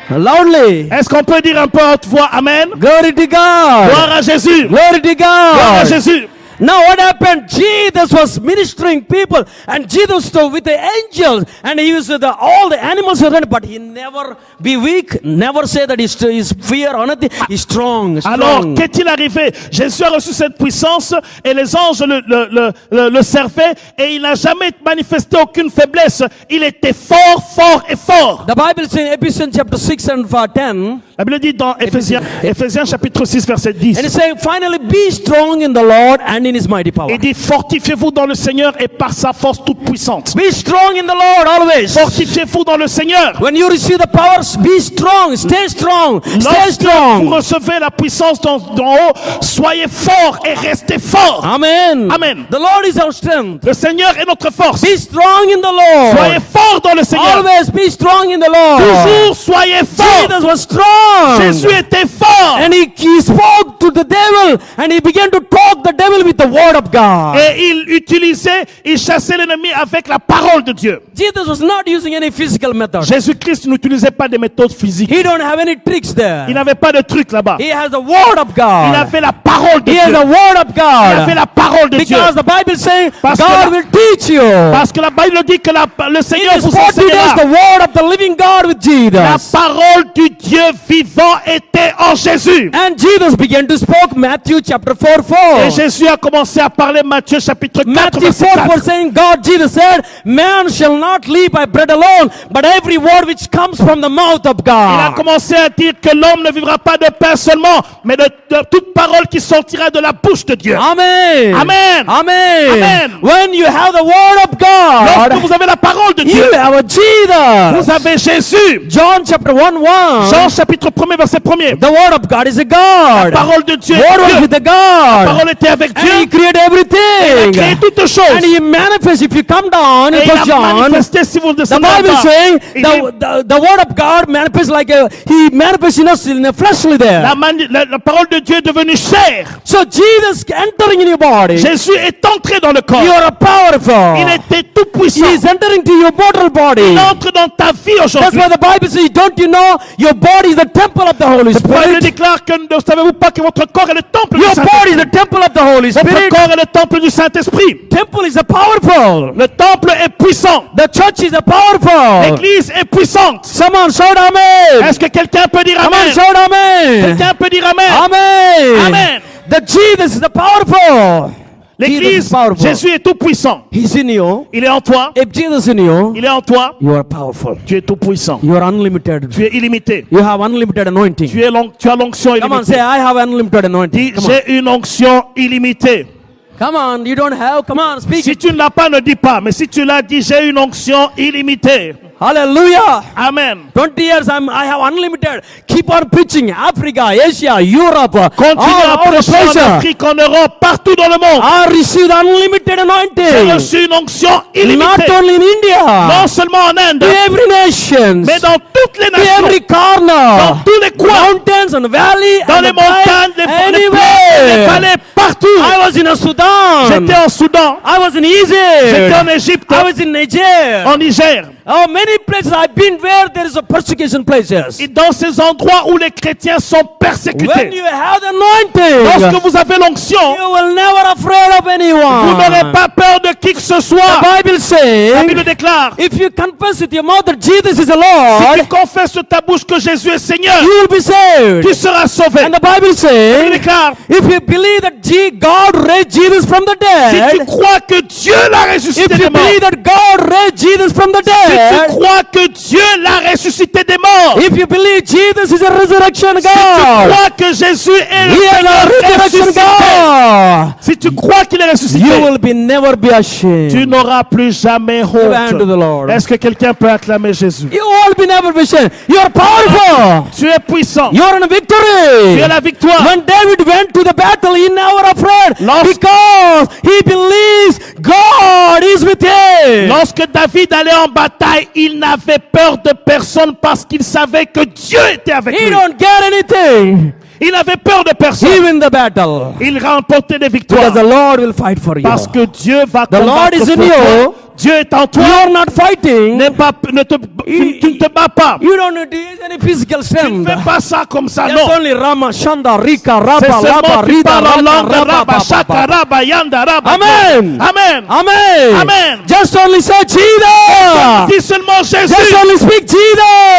[SPEAKER 1] Loudly.
[SPEAKER 2] Est-ce qu'on peut dire un peu à haute voix Amen?
[SPEAKER 1] Glory to God.
[SPEAKER 2] Gloire à Jésus.
[SPEAKER 1] Glory to
[SPEAKER 2] Gloire à
[SPEAKER 1] God.
[SPEAKER 2] Jésus.
[SPEAKER 1] Now what happened? Jesus was ministering people and Jesus stood with the angels and he used all the animals were ready, but he never be weak, never say that he's fear or nothing. He's strong.
[SPEAKER 2] Alors,
[SPEAKER 1] strong.
[SPEAKER 2] qu'est-il arrivé? Jésus a reçu cette puissance et les anges le servaient et il n'a jamais manifesté aucune faiblesse. Il était fort, fort et fort.
[SPEAKER 1] The Bible says in Ephesians chapter 6 and 10,
[SPEAKER 2] La Bible dit dans Éphésiens chapitre 6 verset 10.
[SPEAKER 1] and it's saying, finally be strong in the Lord and in his mighty power.
[SPEAKER 2] Il dit fortifiez-vous dans le Seigneur et par sa force toute puissante.
[SPEAKER 1] Be strong in the Lord always.
[SPEAKER 2] Fortifiez-vous dans le Seigneur.
[SPEAKER 1] When you receive the powers, be strong, stay strong, stay
[SPEAKER 2] Lorsque vous
[SPEAKER 1] strong.
[SPEAKER 2] recevez la puissance d'en haut, soyez forts et restez forts.
[SPEAKER 1] Amen.
[SPEAKER 2] Amen.
[SPEAKER 1] The Lord is our strength.
[SPEAKER 2] Le Seigneur est notre force.
[SPEAKER 1] Be strong in the Lord.
[SPEAKER 2] Soyez forts dans le Seigneur.
[SPEAKER 1] Always be strong in the Lord.
[SPEAKER 2] Toujours soyez forts.
[SPEAKER 1] Jesus was strong.
[SPEAKER 2] Jésus était fort.
[SPEAKER 1] And he spoke to the devil and he began to talk the devil with the word of God.
[SPEAKER 2] Et il chassait l'ennemi avec la parole de Dieu.
[SPEAKER 1] Jesus was not using any physical method.
[SPEAKER 2] Jésus-Christ n'utilisait pas des méthodes physiques.
[SPEAKER 1] He don't have any tricks there.
[SPEAKER 2] Il n'avait pas de trucs là-bas.
[SPEAKER 1] He has the word of
[SPEAKER 2] Il
[SPEAKER 1] God.
[SPEAKER 2] avait la parole de
[SPEAKER 1] He has
[SPEAKER 2] Dieu.
[SPEAKER 1] the word of
[SPEAKER 2] Il avait
[SPEAKER 1] God.
[SPEAKER 2] la parole de Dieu.
[SPEAKER 1] Because the Bible says
[SPEAKER 2] Parce que
[SPEAKER 1] God
[SPEAKER 2] la-
[SPEAKER 1] will teach you.
[SPEAKER 2] Parce que la Bible dit que le Seigneur
[SPEAKER 1] In
[SPEAKER 2] vous
[SPEAKER 1] 40 days,
[SPEAKER 2] enseignera
[SPEAKER 1] the word of the living God with
[SPEAKER 2] la
[SPEAKER 1] Jesus.
[SPEAKER 2] parole du Dieu vivant était en Jésus.
[SPEAKER 1] And Jesus began to speak Matthew chapter 4,
[SPEAKER 2] Et
[SPEAKER 1] 4.
[SPEAKER 2] Jésus a commencé à parler Matthieu chapitre 4,
[SPEAKER 1] Matthew
[SPEAKER 2] verset
[SPEAKER 1] 4,
[SPEAKER 2] 4.
[SPEAKER 1] 4 saying, God, Jesus said, man shall not live by bread alone, but every word which comes from the mouth of
[SPEAKER 2] Il a
[SPEAKER 1] God.
[SPEAKER 2] commencé à dire que l'homme ne vivra pas de pain seulement, mais de toute parole qui sortira de la bouche de Dieu.
[SPEAKER 1] Amen.
[SPEAKER 2] Amen.
[SPEAKER 1] Amen.
[SPEAKER 2] Amen.
[SPEAKER 1] When you have the word of God,
[SPEAKER 2] Lorsque vous avez la parole de Dieu,
[SPEAKER 1] you have a Jesus.
[SPEAKER 2] vous avez Jésus.
[SPEAKER 1] John chapter 1, 1.
[SPEAKER 2] Jean chapitre 1er, verset 1er.
[SPEAKER 1] The word of God is a God.
[SPEAKER 2] La parole de Dieu.
[SPEAKER 1] Word was
[SPEAKER 2] Dieu.
[SPEAKER 1] with the
[SPEAKER 2] La
[SPEAKER 1] God.
[SPEAKER 2] parole était avec
[SPEAKER 1] And He
[SPEAKER 2] Dieu.
[SPEAKER 1] created
[SPEAKER 2] Il a
[SPEAKER 1] everything.
[SPEAKER 2] créé toutes choses.
[SPEAKER 1] And He manifests. If you come down
[SPEAKER 2] Et
[SPEAKER 1] in
[SPEAKER 2] il a
[SPEAKER 1] First John,
[SPEAKER 2] manifesté si vous
[SPEAKER 1] the
[SPEAKER 2] descendez
[SPEAKER 1] Bible is
[SPEAKER 2] là-bas.
[SPEAKER 1] saying
[SPEAKER 2] Il dit,
[SPEAKER 1] the word of God manifests like He manifests in us in a fleshly there.
[SPEAKER 2] la parole de Dieu est devenue chair.
[SPEAKER 1] So Jesus entering in your body,
[SPEAKER 2] Jésus est entré dans le corps.
[SPEAKER 1] you are powerful.
[SPEAKER 2] Il était tout puissant.
[SPEAKER 1] He is entering to your mortal body.
[SPEAKER 2] Il entre dans ta vie
[SPEAKER 1] That's
[SPEAKER 2] aujourd'hui.
[SPEAKER 1] why the Bible says, don't you know your body is the temple of the Holy
[SPEAKER 2] La Bible
[SPEAKER 1] Spirit?
[SPEAKER 2] déclare que ne savez-vous pas que votre corps est le temple du
[SPEAKER 1] Your body is
[SPEAKER 2] Saint-Esprit.
[SPEAKER 1] the temple of the Holy
[SPEAKER 2] Votre
[SPEAKER 1] Spirit.
[SPEAKER 2] corps est le temple du Saint-Esprit.
[SPEAKER 1] Temple is a powerful.
[SPEAKER 2] Le temple est puissant.
[SPEAKER 1] The church is a powerful.
[SPEAKER 2] L'église est puissante.
[SPEAKER 1] Someone shout amen.
[SPEAKER 2] Est-ce que quelqu'un peut dire
[SPEAKER 1] Come on,
[SPEAKER 2] amen?
[SPEAKER 1] shout amen.
[SPEAKER 2] Quelqu'un peut dire amen?
[SPEAKER 1] Amen.
[SPEAKER 2] Amen.
[SPEAKER 1] The Jesus is the powerful. Jesus
[SPEAKER 2] L'église,
[SPEAKER 1] is powerful.
[SPEAKER 2] Jésus est tout puissant.
[SPEAKER 1] He's in you.
[SPEAKER 2] Il est en toi.
[SPEAKER 1] If Jesus is in you,
[SPEAKER 2] Il est en toi.
[SPEAKER 1] you are powerful.
[SPEAKER 2] Tu es tout puissant.
[SPEAKER 1] You are unlimited.
[SPEAKER 2] Tu es illimité.
[SPEAKER 1] You have unlimited anointing.
[SPEAKER 2] Tu as l'onction
[SPEAKER 1] Come on, say,
[SPEAKER 2] illimitée.
[SPEAKER 1] I have unlimited anointing.
[SPEAKER 2] Dis,
[SPEAKER 1] Come on.
[SPEAKER 2] j'ai une onction illimitée.
[SPEAKER 1] Come on, you don't have. Come on, speak
[SPEAKER 2] Si
[SPEAKER 1] it.
[SPEAKER 2] tu ne l'as pas, ne dis pas. Mais si tu l'as dit, j'ai une onction illimitée.
[SPEAKER 1] Hallelujah.
[SPEAKER 2] Amen.
[SPEAKER 1] 20 years I have unlimited. Keep on preaching. Africa, Asia, Europe,
[SPEAKER 2] Continue à
[SPEAKER 1] all over the
[SPEAKER 2] prêcher en
[SPEAKER 1] place.
[SPEAKER 2] Afrique, en Europe, partout dans le monde.
[SPEAKER 1] I received unlimited
[SPEAKER 2] J'ai
[SPEAKER 1] anointing.
[SPEAKER 2] reçu une onction
[SPEAKER 1] Not
[SPEAKER 2] illimitée.
[SPEAKER 1] only in
[SPEAKER 2] Non
[SPEAKER 1] India,
[SPEAKER 2] seulement en Inde,
[SPEAKER 1] in every nation,
[SPEAKER 2] mais dans toutes les
[SPEAKER 1] in
[SPEAKER 2] nations,
[SPEAKER 1] every
[SPEAKER 2] dans
[SPEAKER 1] corner,
[SPEAKER 2] tous les coins,
[SPEAKER 1] mountains and valley,
[SPEAKER 2] dans
[SPEAKER 1] and
[SPEAKER 2] les
[SPEAKER 1] the plains,
[SPEAKER 2] montagnes, les plaines, les
[SPEAKER 1] anywhere.
[SPEAKER 2] vallées, partout.
[SPEAKER 1] I was in Sudan.
[SPEAKER 2] J'étais en Soudan,
[SPEAKER 1] I was in
[SPEAKER 2] j'étais en
[SPEAKER 1] Egypt.
[SPEAKER 2] Égypte,
[SPEAKER 1] I was in Niger.
[SPEAKER 2] en Niger.
[SPEAKER 1] Oh, many places I've been where there is a persecution places.
[SPEAKER 2] Et dans ces endroits où les chrétiens sont
[SPEAKER 1] When
[SPEAKER 2] persécutés,
[SPEAKER 1] you have the anointing,
[SPEAKER 2] lorsque vous avez l'onction,
[SPEAKER 1] you will never afraid of
[SPEAKER 2] vous
[SPEAKER 1] anyone.
[SPEAKER 2] n'aurez pas peur de qui que ce soit.
[SPEAKER 1] The Bible
[SPEAKER 2] La
[SPEAKER 1] says,
[SPEAKER 2] Bible déclare,
[SPEAKER 1] if you confess with your mouth that Jesus is the
[SPEAKER 2] si
[SPEAKER 1] Lord,
[SPEAKER 2] tu confesses de ta bouche que Jésus est Seigneur,
[SPEAKER 1] you will be saved.
[SPEAKER 2] tu seras sauvé.
[SPEAKER 1] And the Bible
[SPEAKER 2] La Bible
[SPEAKER 1] says,
[SPEAKER 2] déclare,
[SPEAKER 1] if you believe that God raised Jesus from the
[SPEAKER 2] si tu
[SPEAKER 1] dead,
[SPEAKER 2] crois que Dieu l'a ressuscité
[SPEAKER 1] if
[SPEAKER 2] des
[SPEAKER 1] you
[SPEAKER 2] morts,
[SPEAKER 1] believe that God raised Jesus from the
[SPEAKER 2] si tu
[SPEAKER 1] dead,
[SPEAKER 2] crois que Dieu l'a ressuscité des morts,
[SPEAKER 1] if you believe Jesus is a resurrection
[SPEAKER 2] si tu
[SPEAKER 1] God,
[SPEAKER 2] crois que Jésus est le
[SPEAKER 1] He is a
[SPEAKER 2] Seigneur
[SPEAKER 1] resurrection
[SPEAKER 2] ressuscité,
[SPEAKER 1] God,
[SPEAKER 2] si tu crois qu'il est ressuscité,
[SPEAKER 1] you will never be
[SPEAKER 2] tu
[SPEAKER 1] ashamed.
[SPEAKER 2] n'auras plus jamais
[SPEAKER 1] Give a hand to the
[SPEAKER 2] honte.
[SPEAKER 1] Lord.
[SPEAKER 2] Est-ce que quelqu'un peut acclamer Jésus?
[SPEAKER 1] You will be never be ashamed. You are powerful.
[SPEAKER 2] Tu es puissant.
[SPEAKER 1] You are in a victory.
[SPEAKER 2] Tu as la victoire.
[SPEAKER 1] When David went to the battle, he never afraid because he believes God is with him.
[SPEAKER 2] Lorsque David allait en bataille, il n'avait peur de personne parce qu'il savait que Dieu était avec
[SPEAKER 1] He
[SPEAKER 2] lui.
[SPEAKER 1] don't get anything.
[SPEAKER 2] Il n'avait peur de
[SPEAKER 1] He
[SPEAKER 2] personne.
[SPEAKER 1] win the battle
[SPEAKER 2] Il remportait des victoires
[SPEAKER 1] because the Lord will fight for you.
[SPEAKER 2] parce que Dieu va
[SPEAKER 1] The Lord
[SPEAKER 2] combattre
[SPEAKER 1] is in
[SPEAKER 2] pour toi.
[SPEAKER 1] you.
[SPEAKER 2] Dieu est en toi.
[SPEAKER 1] You are not fighting.
[SPEAKER 2] Tu ne te bats pas.
[SPEAKER 1] You don't need any physical
[SPEAKER 2] Tu ne
[SPEAKER 1] strength.
[SPEAKER 2] fais pas ça comme ça,
[SPEAKER 1] It's
[SPEAKER 2] non.
[SPEAKER 1] only Rama, Shanda, Rika,
[SPEAKER 2] C'est
[SPEAKER 1] Rabba, Laba,
[SPEAKER 2] seulement tu
[SPEAKER 1] Rida,
[SPEAKER 2] parles en langue de
[SPEAKER 1] Raka,
[SPEAKER 2] Rabba,
[SPEAKER 1] Rabba,
[SPEAKER 2] Shaka,
[SPEAKER 1] Baba.
[SPEAKER 2] Rabba, Yanda, Rabba.
[SPEAKER 1] Amen.
[SPEAKER 2] Amen.
[SPEAKER 1] Amen.
[SPEAKER 2] Amen.
[SPEAKER 1] Just only say Jesus.
[SPEAKER 2] Dis seulement Jésus.
[SPEAKER 1] Just only speak
[SPEAKER 2] Dis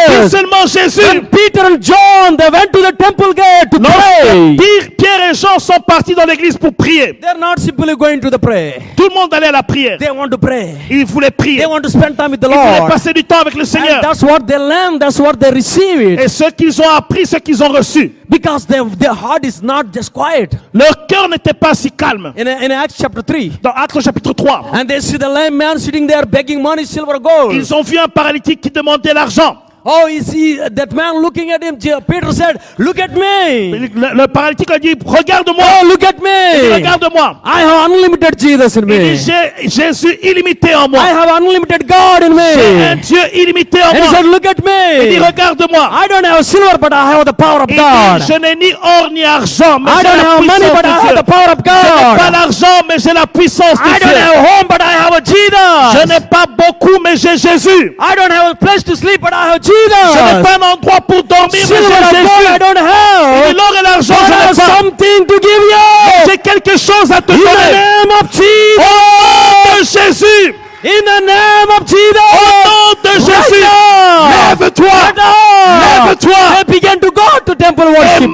[SPEAKER 1] Jesus.
[SPEAKER 2] seulement Jésus.
[SPEAKER 1] When Peter and John, they went to the temple gate to
[SPEAKER 2] Lorsque
[SPEAKER 1] pray.
[SPEAKER 2] Pierre et Jean sont partis dans l'église pour prier,
[SPEAKER 1] They're not simply going to the pray.
[SPEAKER 2] tout le monde allait à la prière.
[SPEAKER 1] They want to pray.
[SPEAKER 2] Ils voulaient prier.
[SPEAKER 1] They want to spend time with the
[SPEAKER 2] Ils voulaient
[SPEAKER 1] Lord.
[SPEAKER 2] passer du temps avec le
[SPEAKER 1] And
[SPEAKER 2] Seigneur.
[SPEAKER 1] that's what they learn. That's what they receive it.
[SPEAKER 2] Et ce qu'ils ont appris, ce qu'ils ont reçu,
[SPEAKER 1] Because their heart is not just quiet.
[SPEAKER 2] leur cœur n'était pas si calme.
[SPEAKER 1] In Acts chapter 3.
[SPEAKER 2] Dans Actes chapitre 3,
[SPEAKER 1] And they see the lame man sitting there begging money, silver, gold.
[SPEAKER 2] ils ont vu un paralytique qui demandait l'argent.
[SPEAKER 1] Oh, you see that man looking at him. Peter said, look at me.
[SPEAKER 2] Le paralytique a dit, regarde-moi,
[SPEAKER 1] Oh, look at me.
[SPEAKER 2] regarde-moi.
[SPEAKER 1] I have unlimited Jesus in
[SPEAKER 2] Il
[SPEAKER 1] me.
[SPEAKER 2] dit, j'ai Jésus illimité en moi.
[SPEAKER 1] I have unlimited God in
[SPEAKER 2] J'ai un
[SPEAKER 1] me.
[SPEAKER 2] Dieu illimité en
[SPEAKER 1] And he
[SPEAKER 2] moi.
[SPEAKER 1] said, look at
[SPEAKER 2] Il dit,
[SPEAKER 1] me.
[SPEAKER 2] regarde-moi.
[SPEAKER 1] I don't have silver, but I have the power of
[SPEAKER 2] Il
[SPEAKER 1] God.
[SPEAKER 2] dit, je n'ai ni or ni argent, mais
[SPEAKER 1] I
[SPEAKER 2] j'ai
[SPEAKER 1] don't
[SPEAKER 2] la
[SPEAKER 1] have money,
[SPEAKER 2] puissance
[SPEAKER 1] but I
[SPEAKER 2] de
[SPEAKER 1] have
[SPEAKER 2] Dieu.
[SPEAKER 1] the power of
[SPEAKER 2] Je n'ai pas
[SPEAKER 1] God.
[SPEAKER 2] l'argent, mais j'ai la puissance
[SPEAKER 1] I
[SPEAKER 2] de
[SPEAKER 1] don't
[SPEAKER 2] Dieu.
[SPEAKER 1] have home, but I have a
[SPEAKER 2] Je
[SPEAKER 1] Jesus.
[SPEAKER 2] n'ai pas beaucoup, mais j'ai Jésus.
[SPEAKER 1] I don't have a place to sleep, but I have
[SPEAKER 2] Je n'ai
[SPEAKER 1] Jesus.
[SPEAKER 2] pas un endroit pour dormir, mais
[SPEAKER 1] Silver
[SPEAKER 2] j'ai
[SPEAKER 1] and gold I
[SPEAKER 2] Jésus.
[SPEAKER 1] don't
[SPEAKER 2] Et
[SPEAKER 1] have,
[SPEAKER 2] l'or et l'argent,
[SPEAKER 1] but
[SPEAKER 2] je
[SPEAKER 1] I
[SPEAKER 2] n'ai
[SPEAKER 1] have
[SPEAKER 2] pas.
[SPEAKER 1] something to give you.
[SPEAKER 2] J'ai quelque chose à te
[SPEAKER 1] In the
[SPEAKER 2] donner.
[SPEAKER 1] name of
[SPEAKER 2] Au
[SPEAKER 1] Jesus.
[SPEAKER 2] nom de Jésus.
[SPEAKER 1] In the name of Jesus.
[SPEAKER 2] Au nom de Jésus.
[SPEAKER 1] Right now.
[SPEAKER 2] Lève-toi.
[SPEAKER 1] Right now.
[SPEAKER 2] Lève-toi.
[SPEAKER 1] They began to go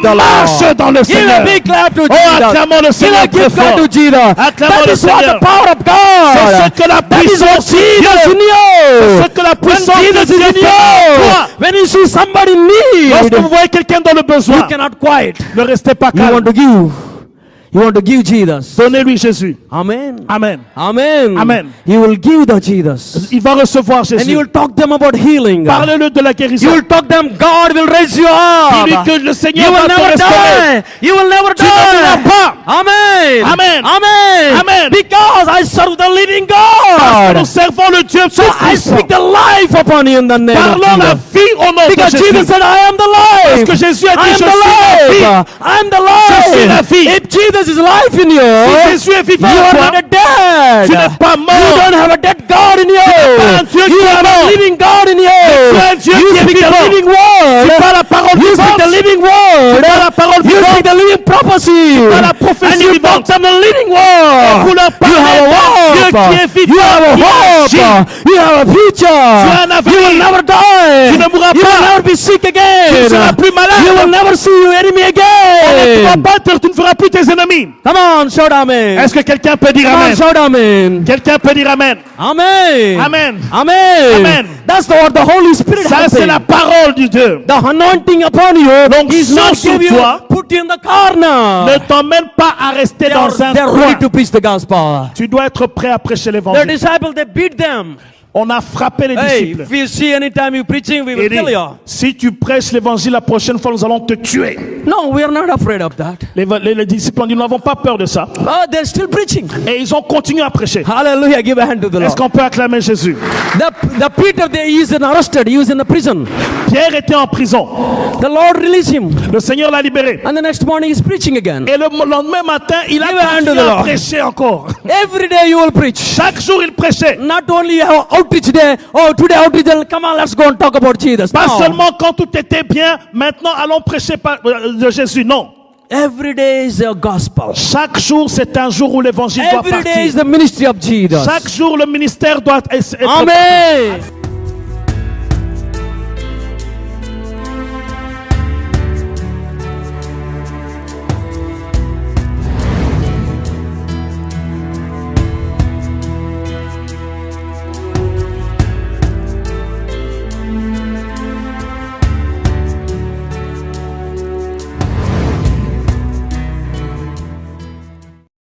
[SPEAKER 1] of the
[SPEAKER 2] marche
[SPEAKER 1] Lord.
[SPEAKER 2] dans le
[SPEAKER 1] Give
[SPEAKER 2] Seigneur.
[SPEAKER 1] a big clap to
[SPEAKER 2] Oh,
[SPEAKER 1] Jesus.
[SPEAKER 2] acclamons le
[SPEAKER 1] Give
[SPEAKER 2] Seigneur
[SPEAKER 1] a
[SPEAKER 2] très
[SPEAKER 1] big clap
[SPEAKER 2] fort.
[SPEAKER 1] to Jesus.
[SPEAKER 2] Acclamons
[SPEAKER 1] That
[SPEAKER 2] le
[SPEAKER 1] is what
[SPEAKER 2] Seigneur.
[SPEAKER 1] the power of God.
[SPEAKER 2] C'est ce que la
[SPEAKER 1] That is
[SPEAKER 2] puissance
[SPEAKER 1] what
[SPEAKER 2] de Dieu.
[SPEAKER 1] Jesus in you.
[SPEAKER 2] Ce que la
[SPEAKER 1] When
[SPEAKER 2] puissance de
[SPEAKER 1] Jesus
[SPEAKER 2] Dieu
[SPEAKER 1] is in
[SPEAKER 2] fait en toi.
[SPEAKER 1] you, when you see somebody in
[SPEAKER 2] Lorsque vous
[SPEAKER 1] need,
[SPEAKER 2] voyez quelqu'un dans le
[SPEAKER 1] you
[SPEAKER 2] besoin,
[SPEAKER 1] cannot quiet.
[SPEAKER 2] ne restez pas
[SPEAKER 1] You want
[SPEAKER 2] calme.
[SPEAKER 1] to give. You want to give Jesus.
[SPEAKER 2] Donnez-lui Jésus.
[SPEAKER 1] Amen.
[SPEAKER 2] Amen.
[SPEAKER 1] Amen.
[SPEAKER 2] Amen.
[SPEAKER 1] You will give the Jesus.
[SPEAKER 2] Il va recevoir
[SPEAKER 1] And you
[SPEAKER 2] Jésus.
[SPEAKER 1] will talk them about healing.
[SPEAKER 2] Parlez-le de la
[SPEAKER 1] You
[SPEAKER 2] guérison.
[SPEAKER 1] will talk them, God will raise you up.
[SPEAKER 2] Dis-lui que le
[SPEAKER 1] You
[SPEAKER 2] Seigneur
[SPEAKER 1] will
[SPEAKER 2] va te
[SPEAKER 1] never
[SPEAKER 2] restaurer.
[SPEAKER 1] die. You will never
[SPEAKER 2] Tu ne mourras
[SPEAKER 1] die.
[SPEAKER 2] pas.
[SPEAKER 1] Amen.
[SPEAKER 2] Amen.
[SPEAKER 1] Amen.
[SPEAKER 2] Amen.
[SPEAKER 1] Because I serve the living
[SPEAKER 2] Parce que nous
[SPEAKER 1] God.
[SPEAKER 2] servons le Dieu
[SPEAKER 1] So I
[SPEAKER 2] tout-puissant.
[SPEAKER 1] speak the life upon you in the name of
[SPEAKER 2] Parlons la
[SPEAKER 1] Jesus.
[SPEAKER 2] vie au nom de
[SPEAKER 1] Because
[SPEAKER 2] Jésus.
[SPEAKER 1] Jesus said, I am the life.
[SPEAKER 2] Parce que Jésus a
[SPEAKER 1] I
[SPEAKER 2] dit,
[SPEAKER 1] am
[SPEAKER 2] je
[SPEAKER 1] the
[SPEAKER 2] suis la vie.
[SPEAKER 1] life. I am the
[SPEAKER 2] Je suis la
[SPEAKER 1] life.
[SPEAKER 2] vie.
[SPEAKER 1] If Jesus is life in you,
[SPEAKER 2] Si Jésus est vivant
[SPEAKER 1] you
[SPEAKER 2] en
[SPEAKER 1] are
[SPEAKER 2] toi,
[SPEAKER 1] not dead.
[SPEAKER 2] tu n'es pas
[SPEAKER 1] You
[SPEAKER 2] mort.
[SPEAKER 1] don't have a dead God in you.
[SPEAKER 2] pas un Dieu
[SPEAKER 1] You
[SPEAKER 2] qui est
[SPEAKER 1] have a
[SPEAKER 2] mort.
[SPEAKER 1] living God in you.
[SPEAKER 2] tu as un Dieu
[SPEAKER 1] You
[SPEAKER 2] qui est
[SPEAKER 1] speak the
[SPEAKER 2] vivant.
[SPEAKER 1] living word.
[SPEAKER 2] Tu parles la parole
[SPEAKER 1] You speak
[SPEAKER 2] vivante.
[SPEAKER 1] the living word.
[SPEAKER 2] Tu parles la parole
[SPEAKER 1] You
[SPEAKER 2] vivante.
[SPEAKER 1] speak the living prophecy.
[SPEAKER 2] parles la prophétie
[SPEAKER 1] And you
[SPEAKER 2] vivante.
[SPEAKER 1] talk them the living word.
[SPEAKER 2] Vous leur
[SPEAKER 1] You have
[SPEAKER 2] parlez
[SPEAKER 1] a
[SPEAKER 2] d'un Dieu
[SPEAKER 1] hope.
[SPEAKER 2] qui est vivant,
[SPEAKER 1] You have a
[SPEAKER 2] qui agit.
[SPEAKER 1] hope. You have a future.
[SPEAKER 2] Tu as un avenir.
[SPEAKER 1] You will never die.
[SPEAKER 2] Tu ne mourras
[SPEAKER 1] You
[SPEAKER 2] pas.
[SPEAKER 1] will never be sick again.
[SPEAKER 2] Tu ne seras plus malade.
[SPEAKER 1] You will never see your enemy
[SPEAKER 2] Tu ne vas
[SPEAKER 1] again.
[SPEAKER 2] pas te- tu ne feras plus tes ennemis.
[SPEAKER 1] Come on, shout amen.
[SPEAKER 2] Est-ce que quelqu'un peut dire
[SPEAKER 1] Come on,
[SPEAKER 2] Amen?
[SPEAKER 1] shout amen.
[SPEAKER 2] Quelqu'un peut dire Amen.
[SPEAKER 1] Amen.
[SPEAKER 2] Amen.
[SPEAKER 1] Amen.
[SPEAKER 2] Amen.
[SPEAKER 1] That's what the Holy Spirit
[SPEAKER 2] Ça,
[SPEAKER 1] has
[SPEAKER 2] c'est
[SPEAKER 1] said.
[SPEAKER 2] la parole du Dieu.
[SPEAKER 1] The anointing upon you is
[SPEAKER 2] L'onction
[SPEAKER 1] not
[SPEAKER 2] sur
[SPEAKER 1] give you
[SPEAKER 2] toi
[SPEAKER 1] put you in the corner.
[SPEAKER 2] Ne t'emmène pas à rester
[SPEAKER 1] They are,
[SPEAKER 2] dans un
[SPEAKER 1] they're
[SPEAKER 2] coin.
[SPEAKER 1] ready to preach the gospel.
[SPEAKER 2] Tu dois être prêt à prêcher
[SPEAKER 1] The
[SPEAKER 2] l'évangile.
[SPEAKER 1] disciples, they beat them.
[SPEAKER 2] On a frappé les
[SPEAKER 1] Hey,
[SPEAKER 2] disciples.
[SPEAKER 1] if you see anytime you preaching, we will
[SPEAKER 2] Il dit,
[SPEAKER 1] kill you.
[SPEAKER 2] si tu prêches l'évangile la prochaine fois, nous allons te tuer.
[SPEAKER 1] No, we are not afraid of that.
[SPEAKER 2] Les disciples ont dit, nous n'avons pas peur de ça.
[SPEAKER 1] Oh, they're still preaching.
[SPEAKER 2] Et ils ont continué à prêcher.
[SPEAKER 1] Hallelujah. Give a hand to the
[SPEAKER 2] Est-ce
[SPEAKER 1] Lord.
[SPEAKER 2] qu'on peut acclamer Jésus?
[SPEAKER 1] The Peter, he is arrested. He was in the prison.
[SPEAKER 2] Pierre était en prison.
[SPEAKER 1] The Lord released him.
[SPEAKER 2] Le Seigneur l'a libéré.
[SPEAKER 1] And the next morning he's preaching again.
[SPEAKER 2] Et le lendemain matin, il a
[SPEAKER 1] Give a hand to
[SPEAKER 2] continué
[SPEAKER 1] the
[SPEAKER 2] à
[SPEAKER 1] Lord.
[SPEAKER 2] prêcher encore.
[SPEAKER 1] Every day you will preach.
[SPEAKER 2] Chaque jour, il prêchait.
[SPEAKER 1] Not only you have outreach day. Oh, today outreach day. Come on, let's go and talk about Jesus.
[SPEAKER 2] Pas
[SPEAKER 1] No.
[SPEAKER 2] seulement quand tout était bien, maintenant allons prêcher de Jésus. Non.
[SPEAKER 1] Every day is a gospel.
[SPEAKER 2] Chaque jour, c'est un jour où l'évangile doit
[SPEAKER 1] Every day is
[SPEAKER 2] partir.
[SPEAKER 1] the ministry of Jesus.
[SPEAKER 2] Chaque jour, le ministère doit être
[SPEAKER 1] Amen.